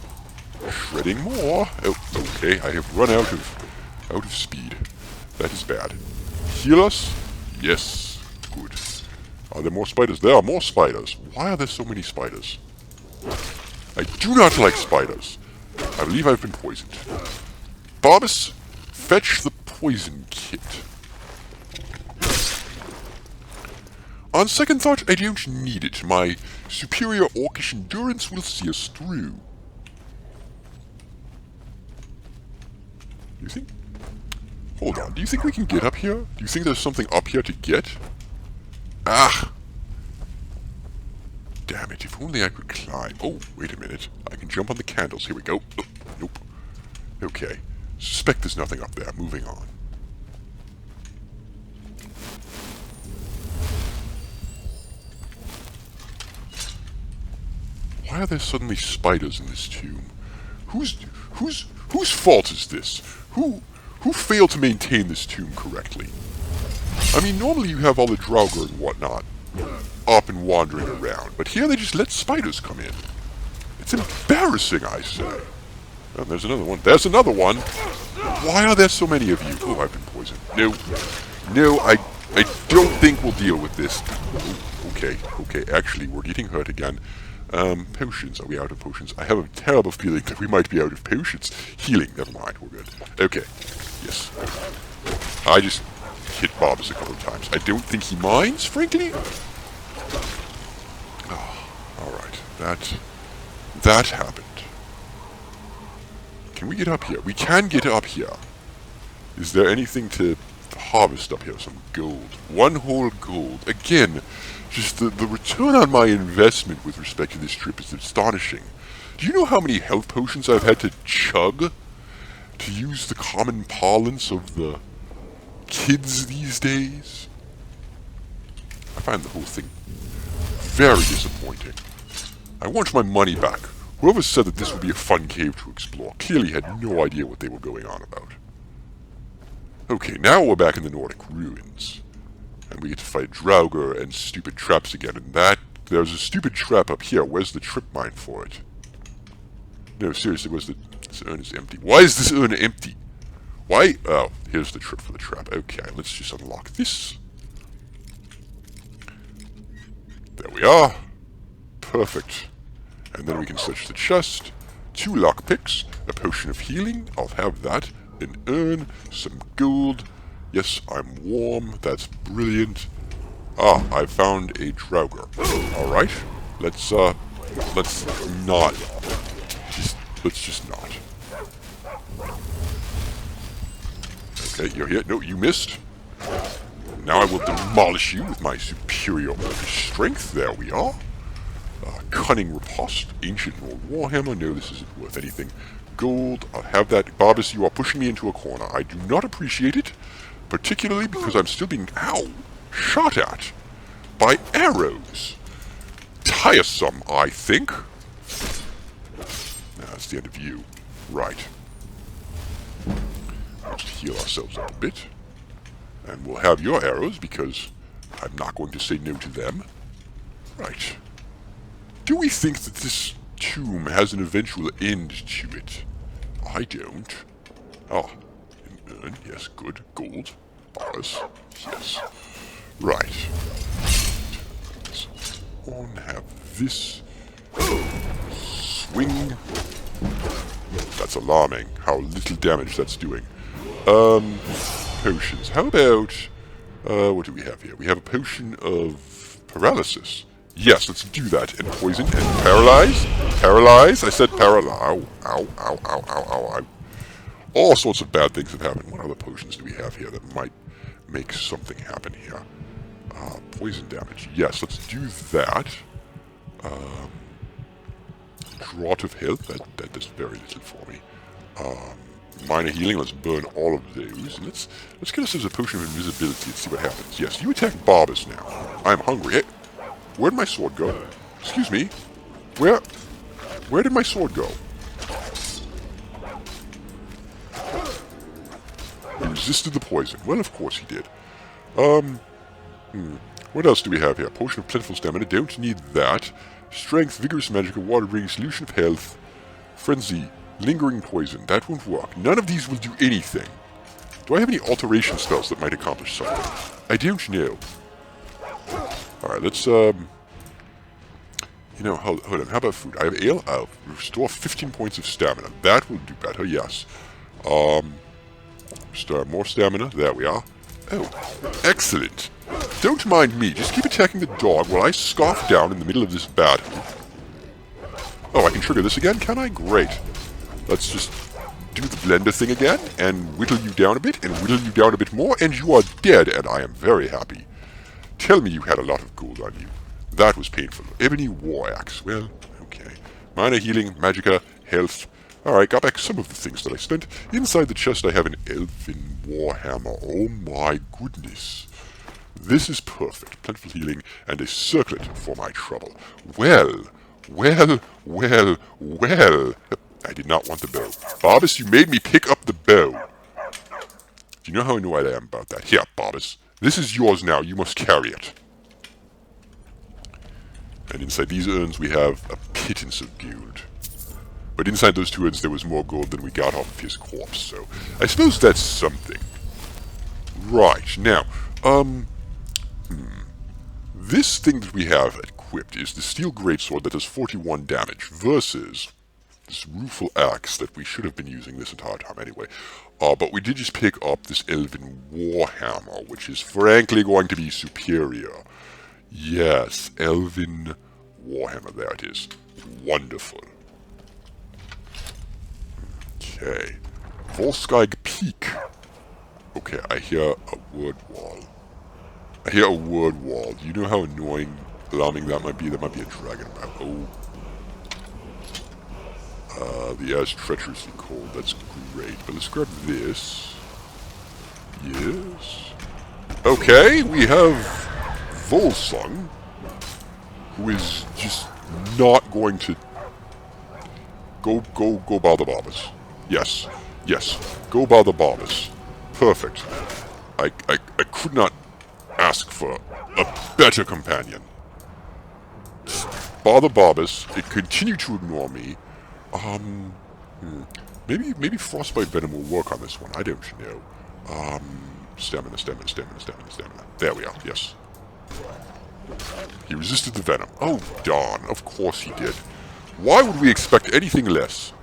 Shredding more. Oh, okay. I have run out of speed. That is bad. Heal us? Yes. Good. Are there more spiders? There are more spiders. Why are there so many spiders? I do not like spiders. I believe I've been poisoned. Bobbus, fetch the poison kit. On second thought, I don't need it. My superior orcish endurance will see us through. Do you think? Hold on, do you think we can get up here? Do you think there's something up here to get? Ah! Damn it, if only I could climb. Oh, wait a minute. I can jump on the candles. Here we go. Oh, nope. Okay. Suspect there's nothing up there. Moving on. Why are there suddenly spiders in this tomb? Whose fault is this? Who failed to maintain this tomb correctly? I mean, normally you have all the Draugr and whatnot up and wandering around, but here they just let spiders come in. It's embarrassing, I say. Oh, there's another one. There's another one! Why are there so many of you? Oh, I've been poisoned. No, I don't think we'll deal with this. Oh, okay, actually, we're getting hurt again. Potions. Are we out of potions? I have a terrible feeling that we might be out of potions. Healing. Never mind. We're good. Okay. Yes. I just hit Bobbs a couple of times. I don't think he minds, frankly. Oh, alright. That happened. Can we get up here? We can get up here. Is there anything to harvest up here? Some gold. 1 whole gold. Again, just the return on my investment with respect to this trip is astonishing. Do you know how many health potions I've had to chug? To use the common parlance of the kids these days? I find the whole thing very disappointing. I want my money back. Whoever said that this would be a fun cave to explore clearly had no idea what they were going on about. Okay, now we're back in the Nordic ruins. And we get to fight Draugr and stupid traps again. And there's a stupid trap up here. Where's the trip mine for it? No, seriously, this urn is empty. Why is this urn empty? Why? Oh, here's the trip for the trap. Okay, let's just unlock this. There we are. Perfect. And then we can search the chest. 2 lockpicks, a potion of healing. I'll have that. An urn, some gold. Yes, I'm warm. That's brilliant. Ah, I found a Draugr. All right, let's not. Let's just not. Okay, you're here. No, you missed. Now I will demolish you with my superior strength. There we are. Cunning riposte. Ancient old warhammer. No, this isn't worth anything. Gold. I'll have that. Barbas, you are pushing me into a corner. I do not appreciate it. Particularly because I'm still being, shot at by arrows. Tiresome, I think. That's the end of you. Right. Let's heal ourselves up a bit. And we'll have your arrows, because I'm not going to say no to them. Right. Do we think that this tomb has an eventual end to it? I don't. Ah, an urn. Yes, good. Gold. Bars. Yes. Right. Let's on have this. Swing. That's alarming, how little damage that's doing. Potions. How about, what do we have here? We have a potion of paralysis. Yes, let's do that. And poison and paralyze. Paralyze. I said paralyze. Ow, ow, ow, ow, ow, ow. All sorts of bad things have happened. What other potions do we have here that might make something happen here? Poison damage. Yes, let's do that. Draught of health. That does very little for me. Minor healing. Let's burn all of those. And let's get ourselves a potion of invisibility and see what happens. Yes, you attack Barbas now. I'm hungry. Hey, where'd my sword go? Excuse me. Where did my sword go? He resisted the poison. Well, of course he did. What else do we have here? Potion of plentiful stamina. Don't need that. Strength, vigorous magic, water-breathing, solution of health, frenzy, lingering poison. That won't work. None of these will do anything. Do I have any alteration spells that might accomplish something? I don't know. Alright, let's, hold on. How about food? I have ale. I'll restore 15 points of stamina. That will do better, yes. Restore more stamina. There we are. Oh, excellent. Don't mind me. Just keep attacking the dog while I scarf down in the middle of this battle. Oh, I can trigger this again, can I? Great. Let's just do the blender thing again, and whittle you down a bit, and whittle you down a bit more, and you are dead, and I am very happy. Tell me you had a lot of gold on you. That was painful. Ebony war axe. Well, okay. Minor healing, magicka, health. Alright, got back some of the things that I spent. Inside the chest I have an elfin warhammer. Oh my goodness. This is perfect. Plentiful healing and a circlet for my trouble. Well. I did not want the bow. Barbas, you made me pick up the bow. Do you know how annoyed I am about that? Here, Barbas. This is yours now. You must carry it. And inside these urns we have a pittance of gold. But inside those 2 urns there was more gold than we got off of his corpse, so I suppose that's something. Right, now, this thing that we have equipped is the steel greatsword that does 41 damage versus this rueful axe that we should have been using this entire time anyway. But we did just pick up this elven warhammer, which is frankly going to be superior. Yes, elven warhammer, there it is. Wonderful. Okay. Volskag Peak. Okay, I hear a word wall. I hear a word wall. Do you know how annoying, alarming that might be? There might be a dragon about. Oh. The air is treacherously cold. That's great. But let's grab this. Yes. Okay, we have Volsung, who is just not going to go bother Barbas. Yes. Go bother Barbas. Perfect. I could not ask for a better companion. Bother Barbas. It continued to ignore me. Maybe frostbite venom will work on this one. I don't know. Stamina. There we are. Yes. He resisted the venom. Oh, darn. Of course he did. Why would we expect anything less?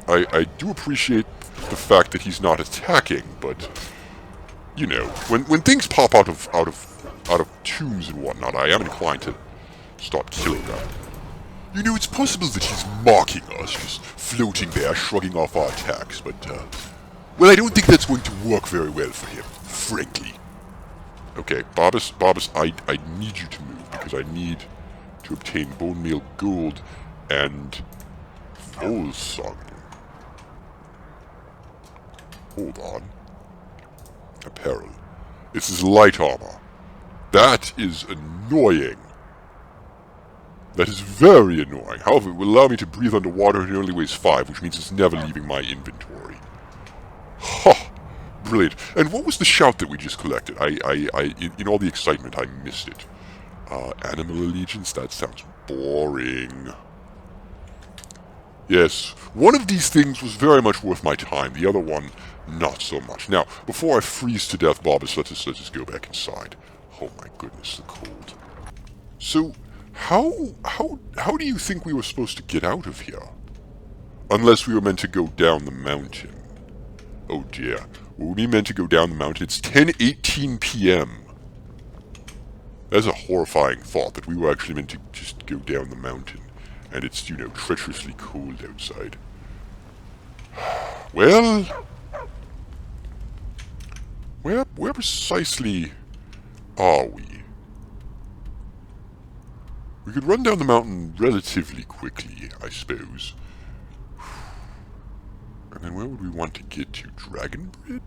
I do appreciate the fact that he's not attacking, but you know, when things pop out of tombs and whatnot, I am inclined to start killing them. You know, it's possible that he's mocking us, just floating there, shrugging off our attacks, but well, I don't think that's going to work very well for him, frankly. Okay, Barbas, I need you to move, because I need to obtain bone meal gold and Volsung. Hold on. Apparel. This is light armor. That is annoying. That is very annoying. However, it will allow me to breathe underwater and it only weighs 5, which means it's never leaving my inventory. Ha! Brilliant. And what was the shout that we just collected? In all the excitement, I missed it. Animal allegiance? That sounds boring. Yes, one of these things was very much worth my time. The other one, not so much. Now, before I freeze to death, Barbas, let's just go back inside. Oh my goodness, the cold. So, how do you think we were supposed to get out of here? Unless we were meant to go down the mountain. Oh dear. Were we meant to go down the mountain? It's 10:18 p.m. That's a horrifying thought, that we were actually meant to just go down the mountain. And it's, you know, treacherously cold outside. Well, where precisely are we? We could run down the mountain relatively quickly, I suppose. And then where would we want to get to? Dragon Bridge?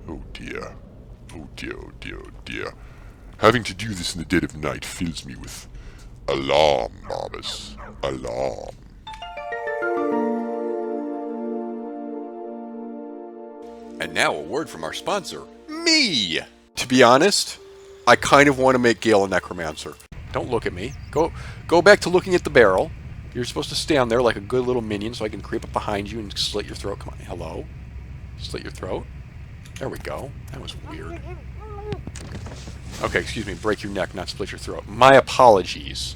Oh dear. Oh dear, oh dear, oh dear. Having to do this in the dead of night fills me with alarm, Barbas. Alarm. And now a word from our sponsor, me! To be honest, I kind of want to make Gale a necromancer. Don't look at me. Go back to looking at the barrel. You're supposed to stand there like a good little minion so I can creep up behind you and slit your throat. Come on, hello? Slit your throat? There we go. That was weird. Okay, excuse me, break your neck, not split your throat. My apologies.